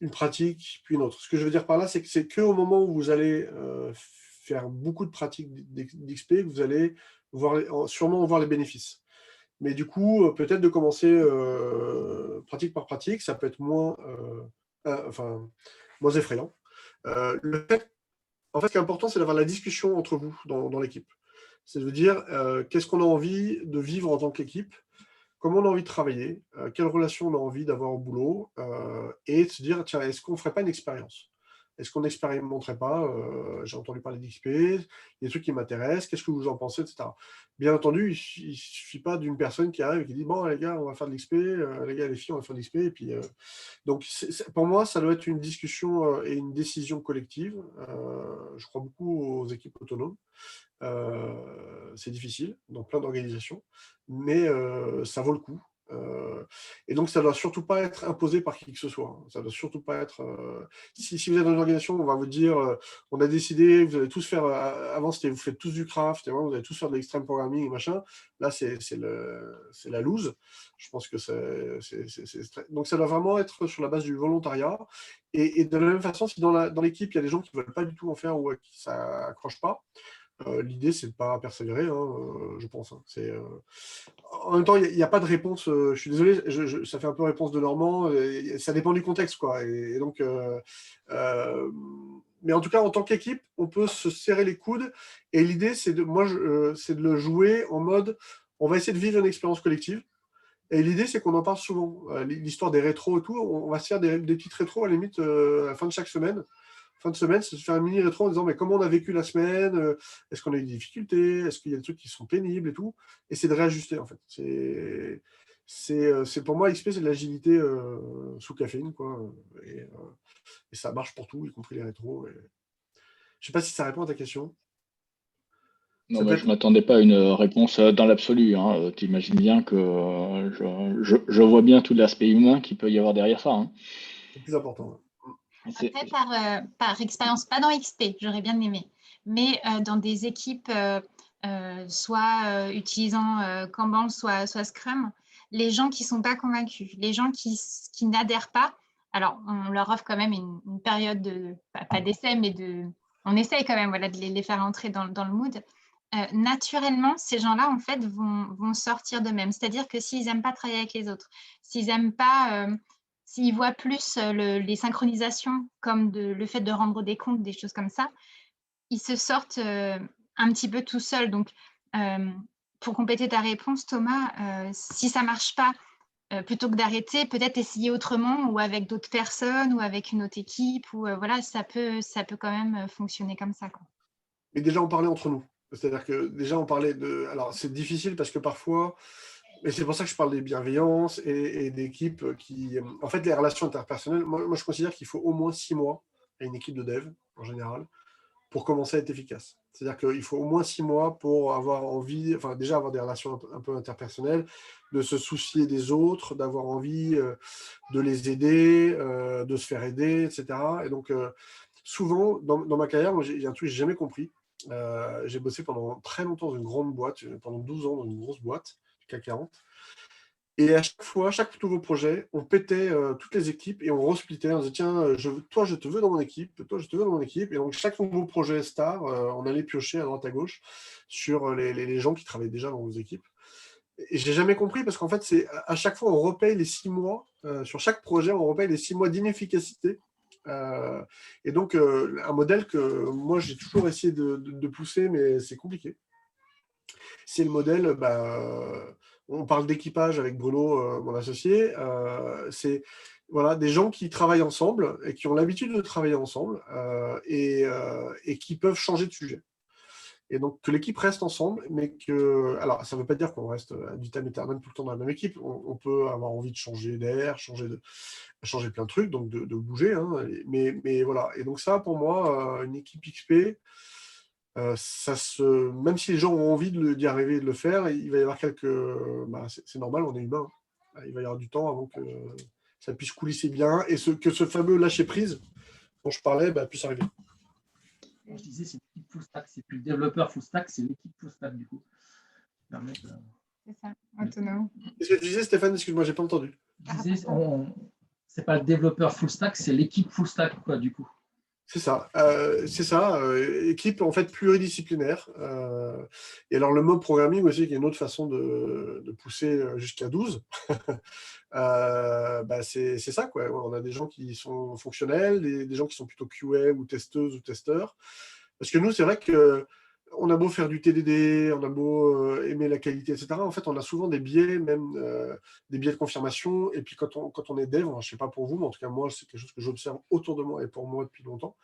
une pratique, puis une autre. Ce que je veux dire par là, c'est que c'est qu'au moment où vous allez faire beaucoup de pratiques d'XP que vous allez sûrement voir les bénéfices. Mais du coup, peut-être de commencer pratique par pratique, ça peut être moins effrayant. Le fait en fait, ce qui est important, c'est d'avoir la discussion entre vous dans l'équipe. C'est de dire qu'est-ce qu'on a envie de vivre en tant qu'équipe, comment on a envie de travailler, quelle relation on a envie d'avoir au boulot, et de se dire, tiens, est-ce qu'on ne ferait pas une expérience? Est-ce qu'on n'expérimenterait pas j'ai entendu parler d'XP, il y a des trucs qui m'intéressent, qu'est-ce que vous en pensez, etc. Bien entendu, il ne suffit pas d'une personne qui arrive et qui dit, bon, les gars, on va faire de l'XP, les gars, les filles, on va faire de l'XP, et puis... donc, pour moi, ça doit être une discussion et une décision collective. Je crois beaucoup aux équipes autonomes. C'est difficile dans plein d'organisations, mais ça vaut le coup. Et donc, ça ne doit surtout pas être imposé par qui que ce soit. Ça ne doit surtout pas être... si vous êtes dans une organisation, on va vous dire, on a décidé, vous allez tous faire... avant, c'était vous faites tous du craft, et vous allez tous faire de l'extreme programming et machin. Là, c'est la loose. Je pense que donc, ça doit vraiment être sur la base du volontariat. Et de la même façon, si dans l'équipe, il y a des gens qui ne veulent pas du tout en faire ou à qui ça accroche pas, l'idée, c'est de ne pas persévérer, je pense. En même temps, il n'y a pas de réponse. Je suis désolé, ça fait un peu réponse de Normand. Ça dépend du contexte, quoi. Et donc, mais en tout cas, en tant qu'équipe, on peut se serrer les coudes. Et l'idée, c'est c'est de le jouer en mode, on va essayer de vivre une expérience collective. Et l'idée, c'est qu'on en parle souvent. L'histoire des rétros et tout, on va se faire des petites rétros à la limite à la fin de chaque semaine. Fin de semaine, c'est de faire un mini rétro en disant mais comment on a vécu la semaine, est-ce qu'on a eu des difficultés, est-ce qu'il y a des trucs qui sont pénibles et tout, et c'est de réajuster en fait. C'est pour moi XP, c'est de l'agilité sous caféine, quoi, et ça marche pour tout, y compris les rétros. Je sais pas si ça répond à ta question. Non, je ne m'attendais pas à une réponse dans l'absolu. Hein. Tu imagines bien que je vois bien tout l'aspect humain qu'il peut y avoir derrière ça. Hein. C'est plus important. Après, par expérience, pas dans XP, j'aurais bien aimé, mais dans des équipes soit utilisant Kanban, soit Scrum, les gens qui ne sont pas convaincus, les gens qui n'adhèrent pas, alors on leur offre quand même une période de, pas d'essai, mais on essaye quand même, voilà, de les faire entrer dans le mood. Naturellement, ces gens-là, en fait, vont sortir d'eux-mêmes. C'est-à-dire que s'ils n'aiment pas travailler avec les autres, s'ils n'aiment pas, s'ils voient plus les synchronisations comme le fait de rendre des comptes, des choses comme ça, ils se sortent un petit peu tout seuls. Donc, pour compléter ta réponse, Thomas, si ça ne marche pas, plutôt que d'arrêter, peut-être essayer autrement ou avec d'autres personnes ou avec une autre équipe. Ou voilà, ça peut quand même fonctionner comme ça, quoi. Mais déjà, on parlait entre nous. C'est-à-dire que déjà, on parlait de... Alors, c'est difficile parce que parfois, et c'est pour ça que je parle des bienveillances et d'équipes qui... En fait, les relations interpersonnelles, moi je considère qu'il faut au moins 6 mois à une équipe de dev, en général, pour commencer à être efficace. C'est-à-dire qu'il faut au moins 6 mois pour avoir envie, enfin déjà avoir des relations un peu interpersonnelles, de se soucier des autres, d'avoir envie de les aider, de se faire aider, etc. Et donc, souvent, dans ma carrière, il y a un truc que je n'ai jamais compris. J'ai bossé pendant très longtemps dans une grande boîte, pendant 12 ans dans une grosse boîte, CAC 40. Et à chaque fois, chaque nouveau projet, on pétait toutes les équipes et on resplitait. On disait, tiens, toi, je te veux dans mon équipe, toi, je te veux dans mon équipe. Et donc, chaque nouveau projet star, on allait piocher à droite à gauche sur les gens qui travaillaient déjà dans nos équipes. Et je n'ai jamais compris parce qu'en fait, c'est à chaque fois, on repaye les 6 mois. Sur chaque projet, on repaye les 6 mois d'inefficacité. Et donc, un modèle que moi, j'ai toujours essayé de pousser, mais c'est compliqué. C'est le modèle, on parle d'équipage avec Bruno, mon associé, c'est voilà, des gens qui travaillent ensemble et qui ont l'habitude de travailler ensemble et qui peuvent changer de sujet. Et donc que l'équipe reste ensemble, mais que... Alors, ça ne veut pas dire qu'on reste ad vitam aeternam tout le temps dans la même équipe. On peut avoir envie de changer d'air, changer plein de trucs, donc de bouger. Hein, mais voilà. Et donc ça, pour moi, une équipe XP, même si les gens ont envie d'y arriver et de le faire, il va y avoir c'est normal, on est humain. Hein. Il va y avoir du temps avant que ça puisse coulisser bien et que ce fameux lâcher-prise dont je parlais puisse arriver. Je disais, c'est l'équipe full stack, c'est plus le développeur full stack, c'est l'équipe full stack du coup. C'est ça, autonome. Qu'est-ce que tu disais, Stéphane? Excuse-moi, j'ai pas entendu. Je disais, c'est pas le développeur full stack, c'est l'équipe full stack, quoi, du coup. C'est ça, équipe en fait pluridisciplinaire. Et alors le mode programming aussi, qui est une autre façon de pousser jusqu'à 12. C'est ça, quoi. On a des gens qui sont fonctionnels, des gens qui sont plutôt QA ou testeuses ou testeurs. Parce que nous, c'est vrai qu'on a beau faire du TDD, on a beau aimer la qualité, etc. En fait, on a souvent des biais, même des biais de confirmation. Et puis, quand on est dev, je ne sais pas pour vous, mais en tout cas, moi, c'est quelque chose que j'observe autour de moi et pour moi depuis longtemps.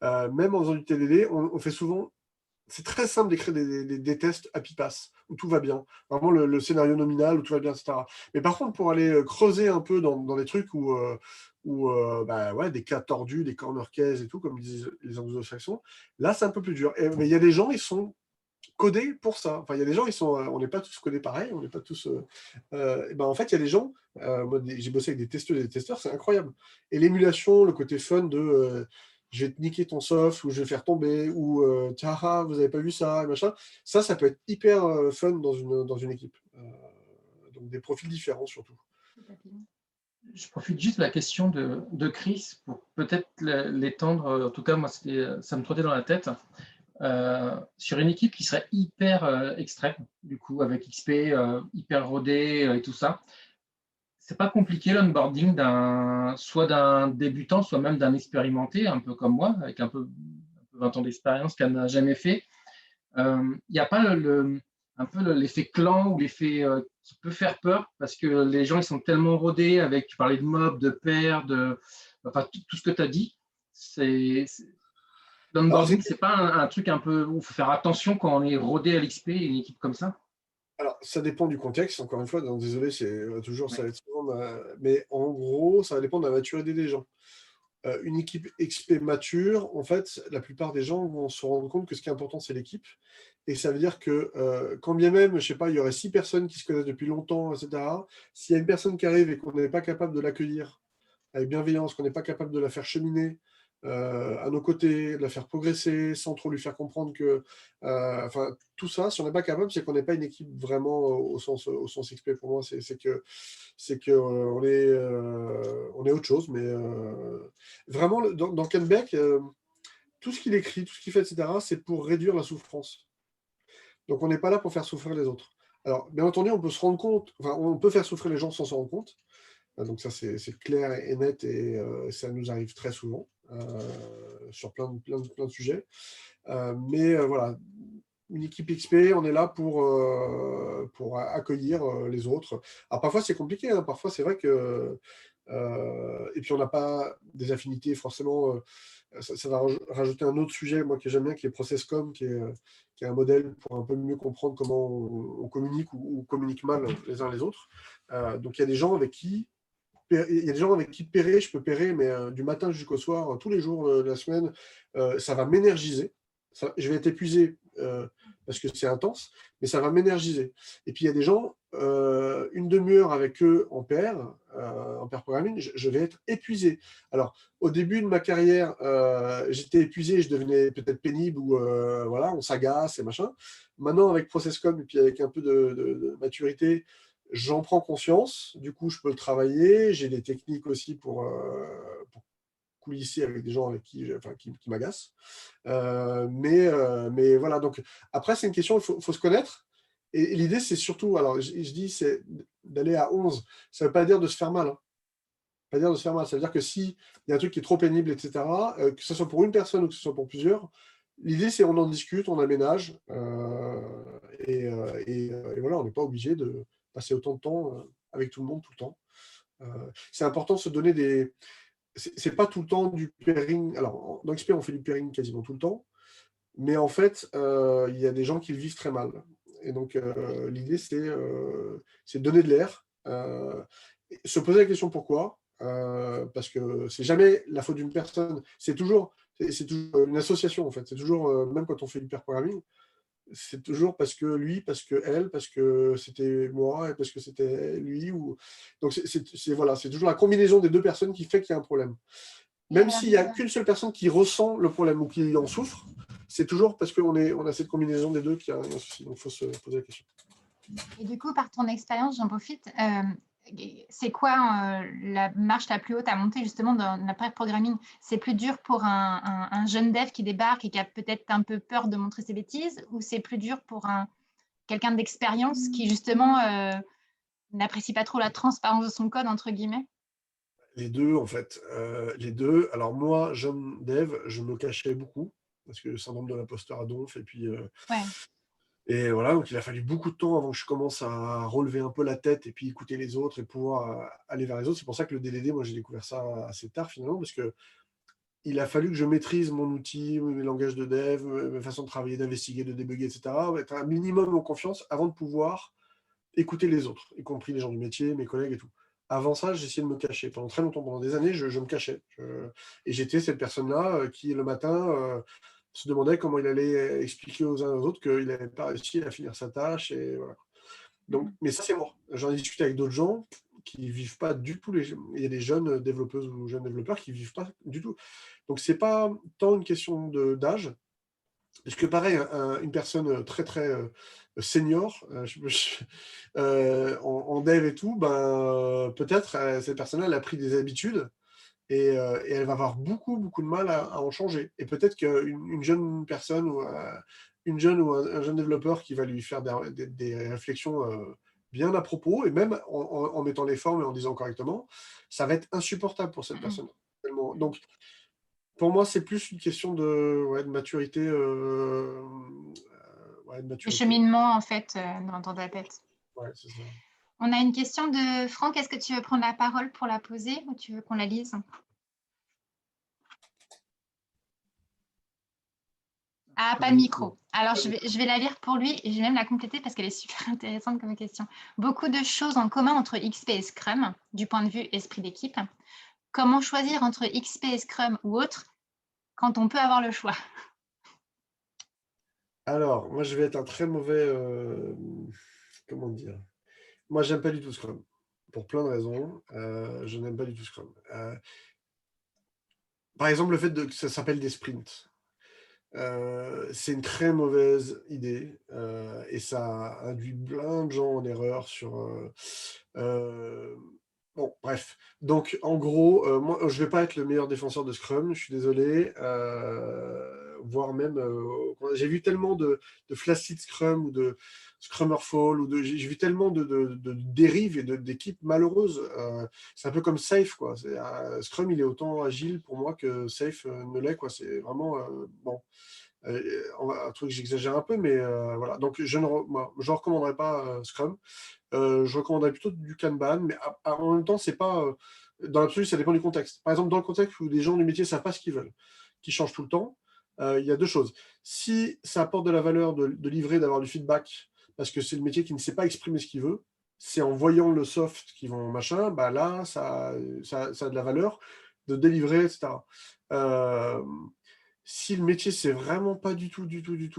Même en faisant du TDD, on fait souvent. C'est très simple d'écrire des tests happy pass, où tout va bien. Vraiment le scénario nominal, où tout va bien, etc. Mais par contre, pour aller creuser un peu dans des trucs des cas tordus, des corner cases et tout, comme disent les anglo-saxons, là, c'est un peu plus dur. Mais il y a des gens, ils sont codés pour ça. Enfin, il y a des gens, on n'est pas tous codés pareil, on n'est pas tous. En fait, il y a des gens. Moi, j'ai bossé avec des testeurs et des testeurs, c'est incroyable. Et l'émulation, le côté fun de je vais te niquer ton soft, ou je vais faire tomber, ou tiens, vous n'avez pas vu ça, et machin. Ça peut être hyper fun dans une équipe. Donc des profils différents surtout. Je profite juste de la question de Chris pour peut-être l'étendre. En tout cas, moi, ça me trottait dans la tête. Sur une équipe qui serait hyper extrême, du coup, avec XP, hyper rodé et tout ça. C'est pas compliqué l'onboarding soit d'un débutant, soit même d'un expérimenté, un peu comme moi, avec un peu 20 ans d'expérience qu'elle n'a jamais fait. Il n'y a pas un peu l'effet clan ou l'effet qui peut faire peur parce que les gens ils sont tellement rodés avec, tu parlais de mob, de pair, enfin tout ce que tu as dit. L'onboarding, c'est pas un truc un peu où il faut faire attention quand on est rodé à l'XP et une équipe comme ça. Alors, ça dépend du contexte, encore une fois, donc, désolé, c'est toujours, ça va être souvent, mais en gros, ça va dépendre de la maturité des gens. Une équipe XP mature, en fait, la plupart des gens vont se rendre compte que ce qui est important, c'est l'équipe. Et ça veut dire que quand bien même, je ne sais pas, il y aurait 6 personnes qui se connaissent depuis longtemps, etc., s'il y a une personne qui arrive et qu'on n'est pas capable de l'accueillir avec bienveillance, qu'on n'est pas capable de la faire cheminer à nos côtés, de la faire progresser, sans trop lui faire comprendre que... tout ça, si on n'est pas capable, c'est qu'on n'est pas une équipe vraiment au sens XP. Pour moi, c'est que on est autre chose. Mais vraiment, dans Ken Beck, tout ce qu'il écrit, tout ce qu'il fait, etc., c'est pour réduire la souffrance. Donc, on n'est pas là pour faire souffrir les autres. Alors, bien entendu, on peut se rendre compte, on peut faire souffrir les gens sans s'en rendre compte. Donc ça, c'est clair et net, et ça nous arrive très souvent sur plein de sujets. Voilà, une équipe XP, on est là pour accueillir les autres. Alors parfois, c'est compliqué, hein. Parfois, c'est vrai que... et puis, on n'a pas des affinités forcément... ça va rajouter un autre sujet, moi, que j'aime bien, qui est ProcessCom, qui est un modèle pour un peu mieux comprendre comment on communique ou communique mal les uns les autres. Donc, il y a des gens avec qui pérer, je peux pérer, mais du matin jusqu'au soir, tous les jours de la semaine, ça va m'énergiser. Je vais être épuisé parce que c'est intense, mais ça va m'énergiser. Et puis il y a des gens, une demi-heure avec eux en pair programming, je vais être épuisé. Alors, au début de ma carrière, j'étais épuisé, je devenais peut-être pénible, ou voilà, on s'agace et machin. Maintenant, avec ProcessCom et puis avec un peu de maturité, j'en prends conscience, du coup je peux le travailler, j'ai des techniques aussi pour coulisser avec des gens avec qui m'agacent. Mais voilà, donc après c'est une question, il faut se connaître, et l'idée c'est surtout, alors je dis, c'est d'aller à 11, ça ne veut pas dire de se faire mal, hein. Pas dire de se faire mal, ça veut dire que s'il y a un truc qui est trop pénible, etc., que ce soit pour une personne ou que ce soit pour plusieurs, l'idée c'est on en discute, on aménage, et voilà, on n'est pas obligé de passer autant de temps avec tout le monde tout le temps. C'est important de se donner des... C'est pas tout le temps du pairing. Alors, dans XP, on fait du pairing quasiment tout le temps, mais en fait, il y a des gens qui le vivent très mal. Et donc, l'idée, c'est de donner de l'air, se poser la question pourquoi, parce que c'est jamais la faute d'une personne, c'est toujours une association, en fait. C'est toujours, même quand on fait du pair programming, c'est toujours parce que lui, parce que elle, parce que c'était moi, et parce que c'était lui. Donc, voilà, c'est toujours la combinaison des deux personnes qui fait qu'il y a un problème. Même s'il n'y a qu'une seule personne qui ressent le problème ou qui en souffre, c'est toujours parce qu'on a cette combinaison des deux qui a un souci. Donc, il faut se poser la question. Et du coup, par ton expérience, j'en profite, c'est quoi la marche la plus haute à monter justement dans la pair programming? C'est plus dur pour un jeune dev qui débarque et qui a peut-être un peu peur de montrer ses bêtises, ou c'est plus dur pour quelqu'un d'expérience qui justement n'apprécie pas trop la transparence de son code, entre guillemets? Les deux, en fait. Les deux. Alors moi, jeune dev, je me cachais beaucoup. parce que le syndrome de l'imposteur à donf. Et puis, Ouais. et voilà, donc il a fallu beaucoup de temps avant que je commence à relever un peu la tête et puis écouter les autres et pouvoir aller vers les autres. C'est pour ça que le DDD, moi, j'ai découvert ça assez tard finalement, parce que il a fallu que je maîtrise mon outil, mes langages de dev, ma façon de travailler, d'investiguer, de débugger, etc. Être un minimum en confiance avant de pouvoir écouter les autres, y compris les gens du métier, mes collègues et tout. Avant ça, j'essayais de me cacher. Pendant très longtemps, pendant des années, je me cachais. Et j'étais cette personne-là qui, le matin, se demandait comment il allait expliquer aux uns et aux autres qu'il n'avait pas réussi à finir sa tâche. Et voilà. Donc, mais ça, c'est moi. J'en ai discuté avec d'autres gens qui ne vivent pas du tout. Il y a des jeunes développeuses ou jeunes développeurs qui ne vivent pas du tout. Donc, ce n'est pas tant une question d'âge. Parce que pareil, une personne très très senior en dev et tout, peut-être cette personne-là elle a pris des habitudes et elle va avoir beaucoup beaucoup de mal à en changer. Et peut-être qu'une jeune personne ou une jeune ou un jeune développeur qui va lui faire des réflexions bien à propos, et même en mettant les formes et en disant correctement, ça va être insupportable pour cette personne. Donc, pour moi, c'est plus une question de maturité. De Le maturité. cheminement, en fait, dans ta tête. Ouais, c'est ça. On a une question de Franck. Est-ce que tu veux prendre la parole pour la poser ou tu veux qu'on la lise? Ah, pas de micro. Alors, je vais la lire pour lui et je vais même la compléter parce qu'elle est super intéressante comme question. Beaucoup de choses en commun entre XP et Scrum, du point de vue esprit d'équipe. Comment choisir entre XP et Scrum ou autre quand on peut avoir le choix? Alors, moi, je vais être un très mauvais. Comment dire? Moi, j'aime pas du tout Scrum. Pour plein de raisons. Je n'aime pas du tout Scrum. Par exemple, le fait que ça s'appelle des sprints. C'est une très mauvaise idée et ça induit plein de gens en erreur sur. Bon, bref. Donc, en gros, moi, je vais pas être le meilleur défenseur de Scrum, je suis désolé. Voire même, j'ai vu tellement de Flaccid Scrum ou de Scrummerfall, j'ai vu tellement de dérives et d'équipes malheureuses. C'est un peu comme Safe, quoi. Scrum, il est autant agile pour moi que Safe ne l'est, quoi. C'est vraiment bon. Un truc, j'exagère un peu, mais voilà. Donc, je ne recommanderais pas Scrum. Je recommanderais plutôt du Kanban, mais en même temps, c'est pas. Dans l'absolu, ça dépend du contexte. Par exemple, dans le contexte où les gens du métier ne savent pas ce qu'ils veulent, qui changent tout le temps, il y a deux choses. Si ça apporte de la valeur de livrer, d'avoir du feedback, parce que c'est le métier qui ne sait pas exprimer ce qu'il veut, c'est en voyant le soft qu'ils vont machin, là, ça a de la valeur de délivrer, etc. Si le métier, c'est vraiment pas du tout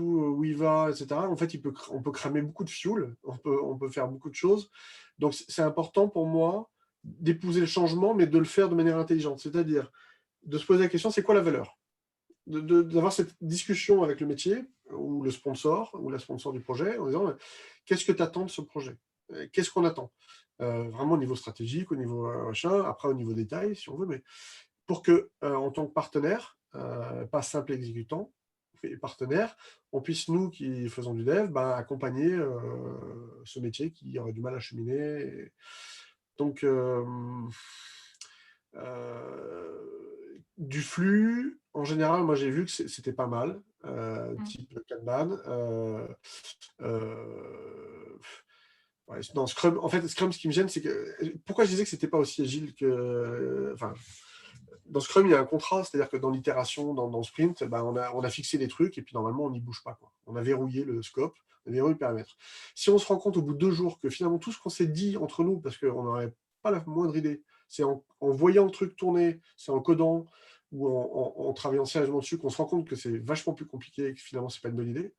où il va, etc., en fait, on peut cramer beaucoup de fuel, on peut faire beaucoup de choses. Donc, c'est important pour moi d'épouser le changement, mais de le faire de manière intelligente. C'est-à-dire de se poser la question, c'est quoi la valeur? D'avoir cette discussion avec le métier, ou le sponsor, ou la sponsor du projet, en disant, qu'est-ce que tu attends de ce projet? Qu'est-ce qu'on attend? Vraiment au niveau stratégique, au niveau machin, après au niveau détail, si on veut, mais pour que, en tant que partenaire, pas simple exécutant, mais partenaire, on puisse, nous qui faisons du dev, accompagner ce métier qui aurait du mal à cheminer. Donc, du flux, en général, moi j'ai vu que c'était pas mal, type Kanban. Ouais, dans Scrum, en fait, Scrum, ce qui me gêne, c'est que. Pourquoi je disais que c'était pas aussi agile que. Enfin, dans Scrum, il y a un contrat, c'est-à-dire que dans l'itération, dans le sprint, on a fixé des trucs et puis normalement, on n'y bouge pas, quoi. On a verrouillé le scope, on a verrouillé le périmètre. Si on se rend compte au bout de 2 jours que finalement, tout ce qu'on s'est dit entre nous, parce qu'on n'aurait pas la moindre idée, c'est en voyant le truc tourner, c'est en codant ou en travaillant sérieusement dessus qu'on se rend compte que c'est vachement plus compliqué et que finalement, c'est pas une bonne idée.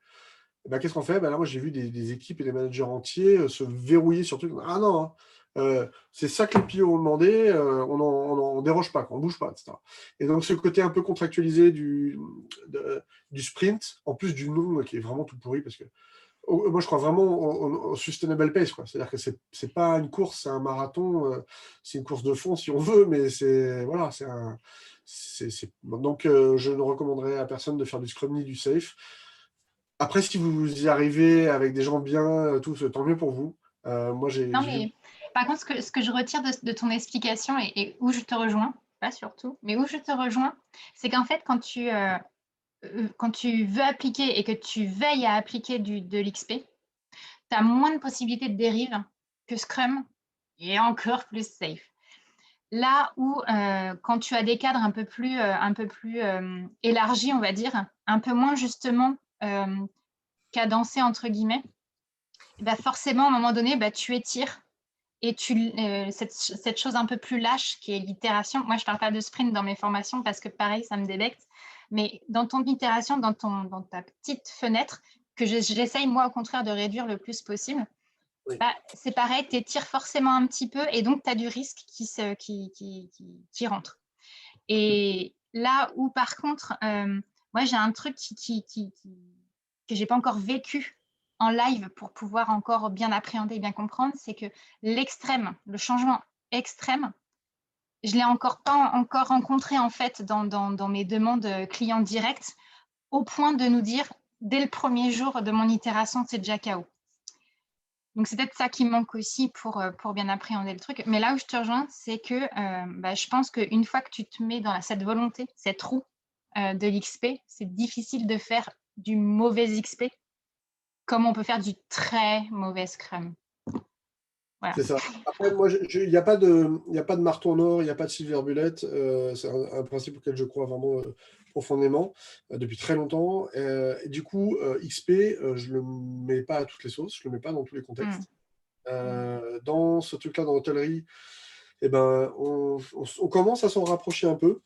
Qu'est-ce qu'on fait? Là, moi, j'ai vu des équipes et des managers entiers se verrouiller sur le truc. Ah non, hein, c'est ça que les PO ont demandé, on déroge pas, on ne bouge pas, etc. Et donc, ce côté un peu contractualisé du sprint, en plus du nom qui est vraiment tout pourri, parce que moi, je crois vraiment au sustainable pace, quoi. C'est-à-dire que c'est pas une course, c'est un marathon, c'est une course de fond, si on veut, mais c'est voilà, donc, je ne recommanderais à personne de faire du Scrum ni du Safe. Après, si vous y arrivez avec des gens bien, tant mieux pour vous. Moi, Non, mais par contre, ce que je retire de ton explication et où je te rejoins, pas surtout, mais où je te rejoins, c'est qu'en fait, quand tu quand tu veux appliquer et que tu veilles à appliquer de l'XP, tu as moins de possibilités de dérive que Scrum est encore plus safe. Là où, quand tu as des cadres un peu plus élargis, on va dire, un peu moins justement cadencés, entre guillemets, bah forcément, à un moment donné, bah, tu étires et cette chose un peu plus lâche qui est l'itération. Moi, je ne parle pas de sprint dans mes formations parce que pareil, ça me débecte. Mais dans ton itération, dans ta petite fenêtre, que j'essaye, moi, au contraire, de réduire le plus possible, Oui. bah, c'est pareil, tu étires forcément un petit peu et donc tu as du risque qui rentre. Et là où, par contre, moi, j'ai un truc que je n'ai pas encore vécu en live pour pouvoir encore bien appréhender et bien comprendre, c'est que l'extrême, le changement extrême, je ne l'ai encore pas encore rencontré en fait dans mes demandes clients directs, au point de nous dire, dès le premier jour de mon itération, c'est déjà KO. Donc, c'est peut-être ça qui manque aussi pour bien appréhender le truc. Mais là où je te rejoins, c'est que je pense qu'une fois que tu te mets dans cette volonté, cette roue de l'XP, c'est difficile de faire du mauvais XP comme on peut faire du très mauvais Scrum. Voilà. C'est ça. Après, moi, il n'y a pas de marteau en or, il n'y a pas de silver bullet. C'est un principe auquel je crois vraiment profondément depuis très longtemps. Et du coup, XP, je ne le mets pas à toutes les sauces, je ne le mets pas dans tous les contextes. Dans ce truc-là, dans l'hôtellerie, eh ben, on commence à s'en rapprocher un peu.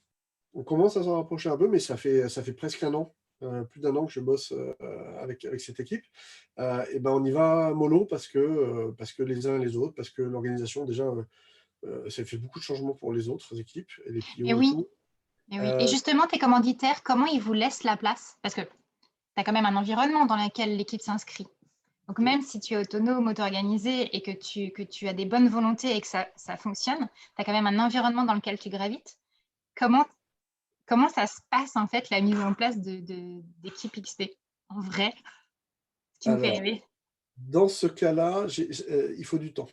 On commence à s'en rapprocher un peu, mais ça fait presque un an, plus d'un an que je bosse avec cette équipe. Et ben on y va mollo parce que les uns et les autres, parce que l'organisation, déjà, ça fait beaucoup de changements pour les autres équipes, et les Et PO et oui, tout. et oui. Et justement, tes commanditaires, comment ils vous laissent la place? Parce que tu as quand même un environnement dans lequel l'équipe s'inscrit. Donc, même si tu es autonome, auto-organisé et que tu as des bonnes volontés et que ça fonctionne, tu as quand même un environnement dans lequel tu gravites. Comment ça se passe, en fait, la mise en place d'équipe XP? En vrai, tu me fais Alors, rêver. dans ce cas-là, il faut du temps.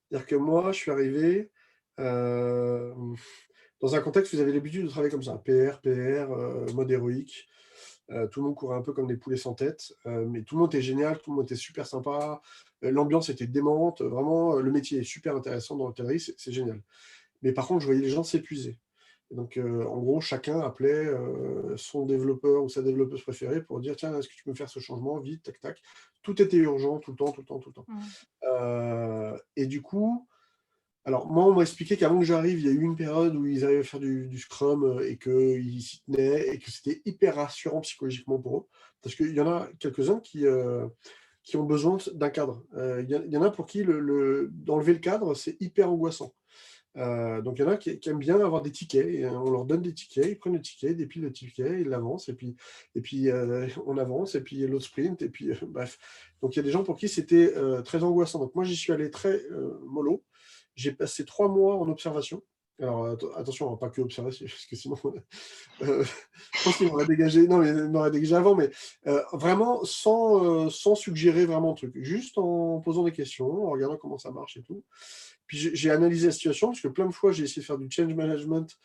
C'est-à-dire que moi, je suis arrivé dans un contexte où vous avez l'habitude de travailler comme ça, PR, mode héroïque. Tout le monde courait un peu comme des poulets sans tête, mais tout le monde était génial, tout le monde était super sympa, l'ambiance était démente, vraiment, le métier est super intéressant dans l'hôtellerie, c'est génial. Mais par contre, je voyais les gens s'épuiser. Et donc, en gros, chacun appelait son développeur ou sa développeuse préférée pour dire, tiens, est-ce que tu peux me faire ce changement vite, tac, tac. Tout était urgent, tout le temps, tout le temps, tout le temps. Et du coup, alors, moi, on m'a expliqué qu'avant que j'arrive, il y a eu une période où ils arrivaient à faire du Scrum et qu'ils s'y tenaient et que c'était hyper rassurant psychologiquement pour eux. Parce qu'il y en a quelques-uns qui ont besoin d'un cadre. Il y en a pour qui d'enlever le cadre, c'est hyper angoissant. Donc, il y en a qui aiment bien avoir des tickets. Et on leur donne des tickets, ils prennent le ticket, ils dépilent le ticket, ils l'avancent, et puis on avance, et puis l'autre sprint, et puis bref. Donc, il y a des gens pour qui c'était très angoissant. Donc, moi, j'y suis allé très mollo. J'ai passé 3 mois en observation. Alors, attention, pas que observation, parce que sinon, je pense qu'il m'aurait dégagé. Non, mais il m'aurait dégagé avant, mais vraiment sans suggérer vraiment le truc. Juste en posant des questions, en regardant comment ça marche et tout. Puis j'ai analysé la situation, parce que plein de fois, j'ai essayé de faire du change management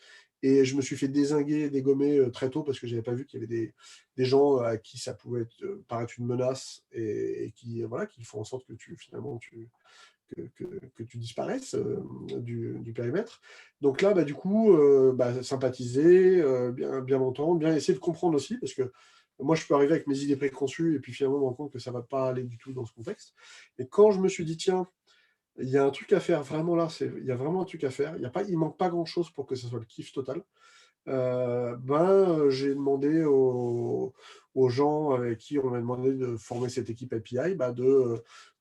et je me suis fait dézinguer, dégommer très tôt parce que je n'avais pas vu qu'il y avait des gens à qui ça pouvait paraître une menace et qui font en sorte que finalement, que tu disparaisses du périmètre. Donc là, du coup, sympathiser, bien m'entendre, bien essayer de comprendre aussi, parce que moi, je peux arriver avec mes idées préconçues et puis finalement me rendre compte que ça ne va pas aller du tout dans ce contexte. Et quand je me suis dit, tiens, il y a un truc à faire, vraiment là, il y a vraiment un truc à faire, il ne manque pas grand-chose pour que ce soit le kiff total. J'ai demandé aux gens avec qui on m'a demandé de former cette équipe API,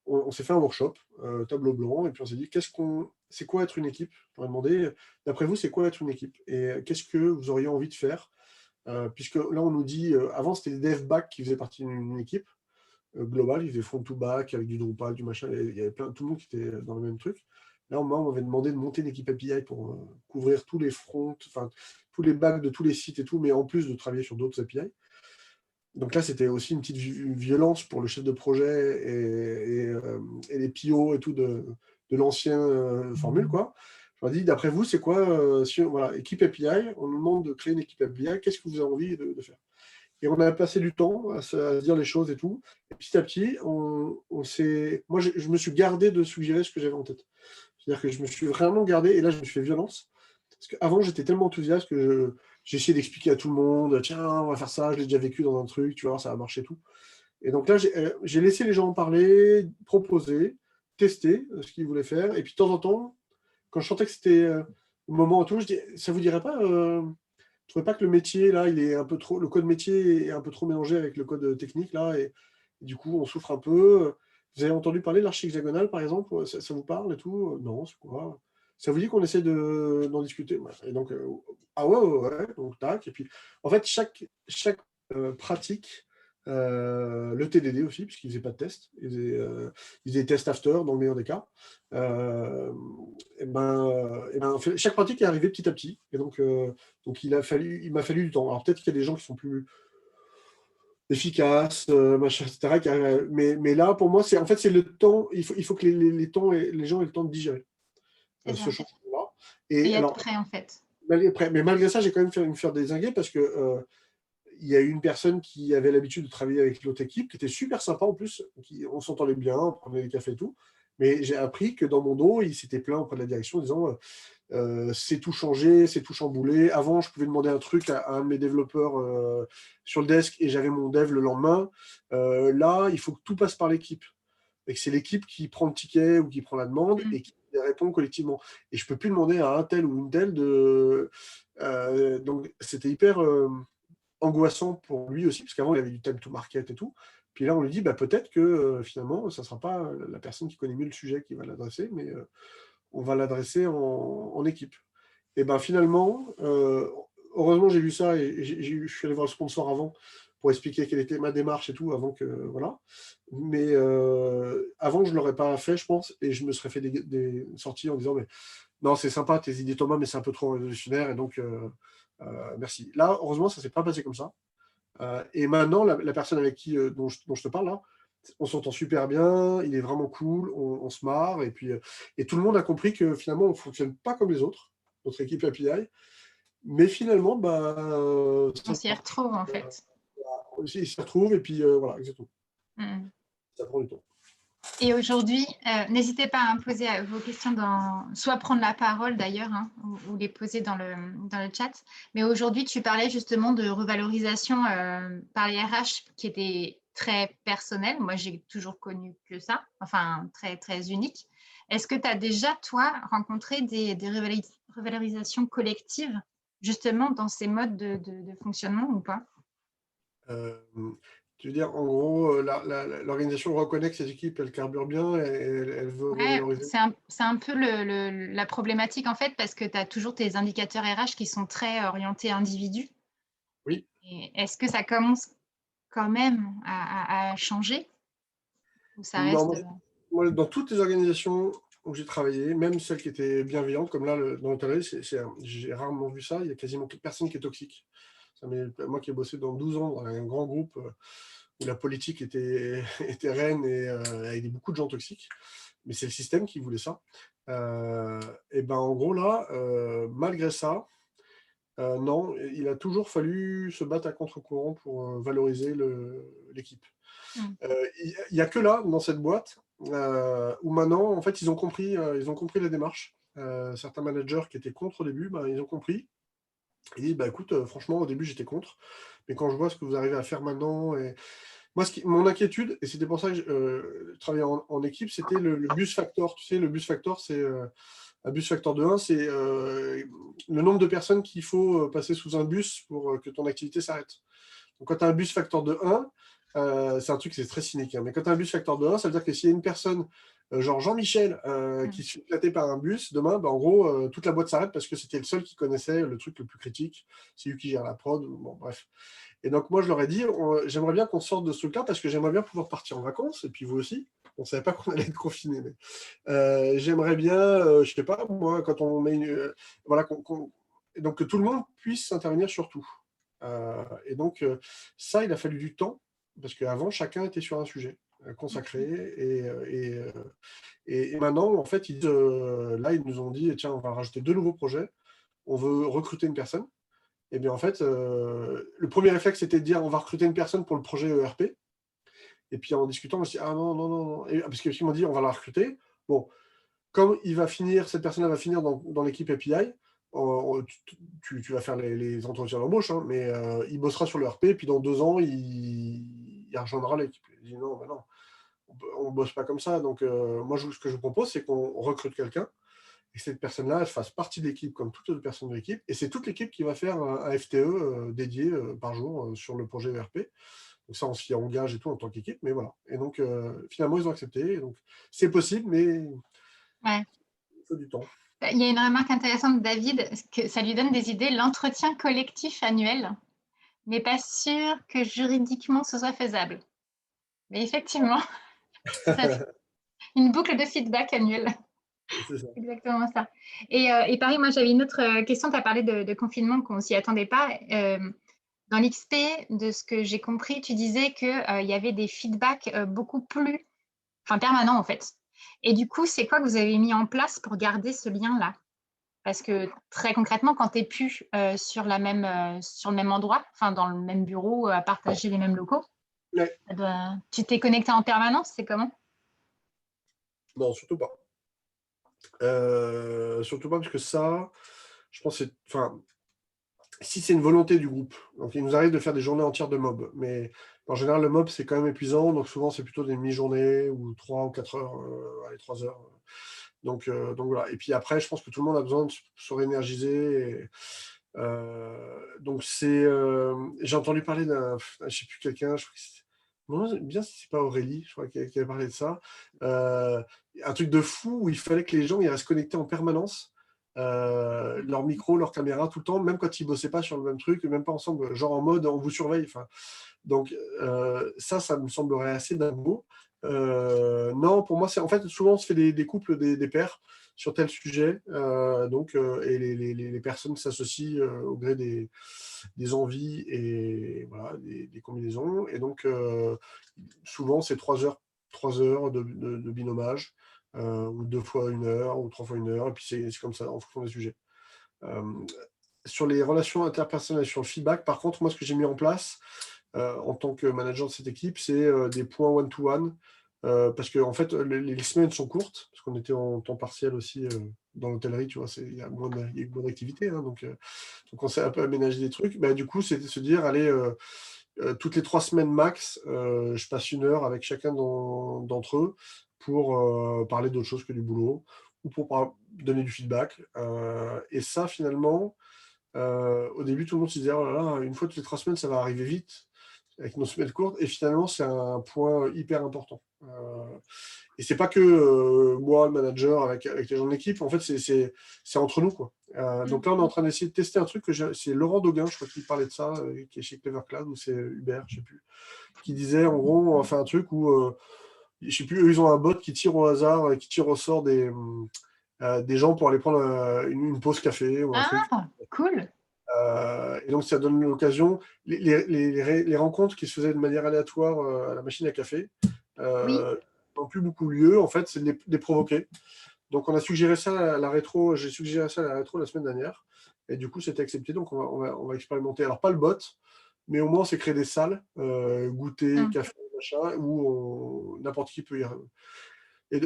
on s'est fait un workshop, tableau blanc, et puis on s'est dit, c'est quoi être une équipe? On m'a demandé, d'après vous, c'est quoi être une équipe? Et qu'est-ce que vous auriez envie de faire? Puisque là, on nous dit, avant, c'était des dev back qui faisaient partie d'une équipe globale, ils faisaient front to back avec du Drupal, du machin, il y avait tout le monde qui était dans le même truc. Là, moi, on m'avait demandé de monter une équipe API pour couvrir tous les fronts, enfin, tous les backs de tous les sites et tout, mais en plus de travailler sur d'autres API. Donc là, c'était aussi une petite violence pour le chef de projet et les PO et tout de l'ancien formule, quoi. Je leur ai dit, d'après vous, c'est quoi équipe API, on nous demande de créer une équipe API, qu'est-ce que vous avez envie de faire? Et on a passé du temps à se dire les choses et tout. Et petit à petit, moi, je me suis gardé de suggérer ce que j'avais en tête. C'est-à-dire que je me suis vraiment gardé, et là, je me suis fait violence. Parce qu'avant, j'étais tellement enthousiaste que j'ai essayé d'expliquer à tout le monde, tiens, on va faire ça, je l'ai déjà vécu dans un truc, tu vois, ça va marcher tout. Et donc là, j'ai laissé les gens en parler, proposer, tester ce qu'ils voulaient faire. Et puis de temps en temps, quand je sentais que c'était le moment et tout, je dis, ça vous dirait pas, vous trouvez pas que le métier, là, il est un peu trop, le code métier est un peu trop mélangé avec le code technique, là, et du coup, on souffre un peu. Vous avez entendu parler de l'archi hexagonale, par exemple, ça vous parle et tout? Non, c'est quoi? Ça vous dit qu'on essaie d'en discuter? Ouais. Et donc, ah ouais, ouais, ouais, donc tac. Et puis, en fait, chaque pratique, le TDD aussi, puisqu'ils ne faisaient pas de test, ils faisaient test after, dans le meilleur des cas. Chaque pratique est arrivée petit à petit. Et donc il m'a fallu du temps. Alors peut-être qu'il y a des gens qui sont plus efficaces, machin, etc. Mais là, pour moi, c'est le temps. Il faut que les gens aient le temps de digérer C'est ce ça. changement-là. Et Et être alors, prêt, en fait. malgré ça, j'ai quand même fait me faire dézinguer parce que il y a eu une personne qui avait l'habitude de travailler avec l'autre équipe, qui était super sympa en plus, on s'entendait bien, on prenait des cafés et tout. Mais j'ai appris que dans mon dos, il s'était plaint auprès de la direction en disant c'est tout changé, c'est tout chamboulé. Avant, je pouvais demander un truc à un de mes développeurs sur le desk et j'avais mon dev le lendemain. Là, il faut que tout passe par l'équipe. Et que c'est l'équipe qui prend le ticket ou qui prend la demande et qui répond collectivement. Et je ne peux plus demander à un tel ou une telle de. Donc, c'était hyper angoissant pour lui aussi, parce qu'avant, il avait du time to market et tout. Puis là, on lui dit, bah, peut-être que finalement, ça ne sera pas la personne qui connaît mieux le sujet qui va l'adresser, mais on va l'adresser en équipe. Et ben finalement, heureusement, j'ai vu ça et je suis allé voir le sponsor avant pour expliquer quelle était ma démarche et tout, avant que. Voilà. Mais avant, je ne l'aurais pas fait, je pense, et je me serais fait des sorties en disant, mais non, c'est sympa tes idées, Thomas, mais c'est un peu trop révolutionnaire, et donc merci. Là, heureusement, ça ne s'est pas passé comme ça. Et maintenant, la personne avec qui dont je te parle là, on s'entend super bien, il est vraiment cool, on se marre, et puis et tout le monde a compris que finalement, on ne fonctionne pas comme les autres, notre équipe API, mais finalement, bah, On s'y retrouve, en fait. ils s'y retrouvent, et puis voilà, exactement. Ça prend du temps. Et aujourd'hui, n'hésitez pas à poser vos questions soit prendre la parole d'ailleurs, hein, ou les poser dans le chat. Mais aujourd'hui, tu parlais justement de revalorisation par les RH qui était très personnelle. Moi, j'ai toujours connu que ça, enfin très, très unique. Est-ce que tu as déjà, toi, rencontré des revalorisations collectives justement dans ces modes de fonctionnement ou pas? Tu veux dire, en gros, l'organisation reconnaît que cette équipe, elle carbure bien, et elle veut Ouais, revaloriser. c'est un peu la problématique en fait, parce que tu as toujours tes indicateurs RH qui sont très orientés individus. Oui. Et est-ce que ça commence quand même à changer? Ou ça Non, reste. moi, dans toutes les organisations où j'ai travaillé, même celles qui étaient bienveillantes, comme là, dans l'hôtellerie, j'ai rarement vu ça. Il y a quasiment personne qui est toxique. Moi qui ai bossé dans 12 ans dans un grand groupe où la politique était reine et avec beaucoup de gens toxiques, mais c'est le système qui voulait ça. Et ben en gros là, malgré ça, non, il a toujours fallu se battre à contre-courant pour valoriser l'équipe. Il n'y a que là, dans cette boîte, où maintenant, en fait, ils ont compris la démarche. Certains managers qui étaient contre au début, bah, ils ont compris. Ils disent, bah, écoute, franchement, au début, j'étais contre. Mais quand je vois ce que vous arrivez à faire maintenant, et moi, mon inquiétude, et c'était pour ça que je travaillais en équipe, c'était le bus factor. Tu sais, le bus factor, c'est un bus factor de 1, c'est le nombre de personnes qu'il faut passer sous un bus pour que ton activité s'arrête. Donc, quand tu as un bus factor de 1, c'est un truc, c'est très cynique, hein, mais quand tu as un bus factor de 1, ça veut dire que s'il y a une personne, genre Jean-Michel, qui se fait éclater par un bus, demain, bah, en gros, toute la boîte s'arrête parce que c'était le seul qui connaissait le truc le plus critique. C'est lui qui gère la prod. Bon, bref. Et donc, moi, je leur ai dit, j'aimerais bien qu'on sorte de ce truc-là parce que j'aimerais bien pouvoir partir en vacances, et puis vous aussi. On ne savait pas qu'on allait être confinés, mais j'aimerais bien, je ne sais pas, moi, quand on met une. Voilà, et donc que tout le monde puisse intervenir sur tout. Et donc, ça, il a fallu du temps, parce qu'avant, chacun était sur un sujet consacré. Et maintenant, en fait, là, ils nous ont dit, tiens, on va rajouter 2 nouveaux projets. On veut recruter une personne. Et bien en fait, le premier réflexe, c'était de dire on va recruter une personne pour le projet ERP. Et puis en discutant, on me dit ah non, non, non, non. Parce qu'ils m'ont dit on va la recruter. Bon, comme cette personne-là va finir dans l'équipe API, tu vas faire les entretiens d'embauche, hein, mais il bossera sur le RP, et puis dans 2 ans, il rejoindra l'équipe. Il dit non, mais non, on ne bosse pas comme ça. Donc, moi, ce que je vous propose, c'est qu'on recrute quelqu'un, et que cette personne-là, elle fasse partie de l'équipe comme toutes les autres personnes de l'équipe, et c'est toute l'équipe qui va faire un FTE dédié par jour sur le projet ERP. Donc ça, on s'y engage et tout en tant qu'équipe, mais voilà. Et donc, finalement, ils ont accepté. Et donc, c'est possible, mais Ouais. il faut du temps. Il y a une remarque intéressante de David, que ça lui donne des idées. L'entretien collectif annuel n'est pas sûr que juridiquement ce soit faisable. Mais effectivement, ça fait une boucle de feedback annuelle. C'est ça. Exactement ça. Et pareil, moi j'avais une autre question. Tu as parlé de confinement, qu'on ne s'y attendait pas. Dans l'XP, de ce que j'ai compris, tu disais qu'il y avait des feedbacks beaucoup plus permanents en fait. Et du coup, c'est quoi que vous avez mis en place pour garder ce lien-là? Parce que très concrètement, quand tu n'es plus sur le même endroit, dans le même bureau, à partager les mêmes locaux, Ouais. tu t'es connecté en permanence, c'est comment? Non, surtout pas. Surtout pas, parce que ça, je pense que si c'est une volonté du groupe, donc il nous arrive de faire des journées entières de mob, mais en général, le mob, c'est quand même épuisant, donc souvent, c'est plutôt des mi-journées, ou 3 ou 4 heures, allez, 3 heures. Donc voilà. Et puis après, je pense que tout le monde a besoin de se réénergiser. Donc j'ai entendu parler je ne sais plus, quelqu'un, je crois que non, bien si c'est pas Aurélie, je crois qui avait parlé de ça. Un truc de fou où il fallait que les gens ils restent connectés en permanence, leur micro, leur caméra, tout le temps, même quand ils bossaient pas sur le même truc, même pas ensemble, genre en mode on vous surveille. Donc ça me semblerait assez dingo. Non, pour moi, en fait, souvent on se fait des couples, des pairs sur tel sujet, et les personnes s'associent au gré des envies et voilà, des combinaisons. Et donc, souvent, c'est 3 heures de binomage, ou 2 fois 1 heure, ou 3 fois 1 heure, et puis c'est comme ça, en fonction des sujets. Sur les relations interpersonnelles, sur le feedback, par contre, moi, ce que j'ai mis en place en tant que manager de cette équipe, c'est des points one-to-one, parce que en fait, les semaines sont courtes, parce qu'on était en temps partiel aussi dans l'hôtellerie, tu vois, il y a moins d'activité, hein, donc on s'est un peu aménagé des trucs. Du coup, c'était de se dire, allez, toutes les 3 semaines max, je passe 1 heure avec chacun d'entre eux pour parler d'autre chose que du boulot, ou pour donner du feedback. Et ça, finalement, au début, tout le monde se disait, oh là là, une fois toutes les 3 semaines, ça va arriver vite, avec nos semaines courtes. Et finalement, c'est un point hyper important. Et c'est pas que moi, le manager, avec les gens de l'équipe. En fait, c'est entre nous, quoi. Donc là, on est en train d'essayer de tester un truc c'est Laurent Doguin, je crois qu'il parlait de ça, qui est chez Clever Cloud, ou c'est Hubert, je sais plus, qui disait, en gros, on va faire un truc où, je sais plus, eux, ils ont un bot qui tire au hasard, qui tire au sort des gens pour aller prendre une pause café ou un truc. Cool. Et donc, ça donne l'occasion, les rencontres qui se faisaient de manière aléatoire à la machine à café, n'ont plus beaucoup lieu. En fait, c'est de les provoquer. Donc, on a suggéré ça à la rétro. J'ai suggéré ça à la rétro la semaine dernière. Et du coup, c'était accepté. Donc, on va expérimenter. Alors, pas le bot, mais au moins, c'est créer des salles, goûter, café, machin, où n'importe qui peut y arriver.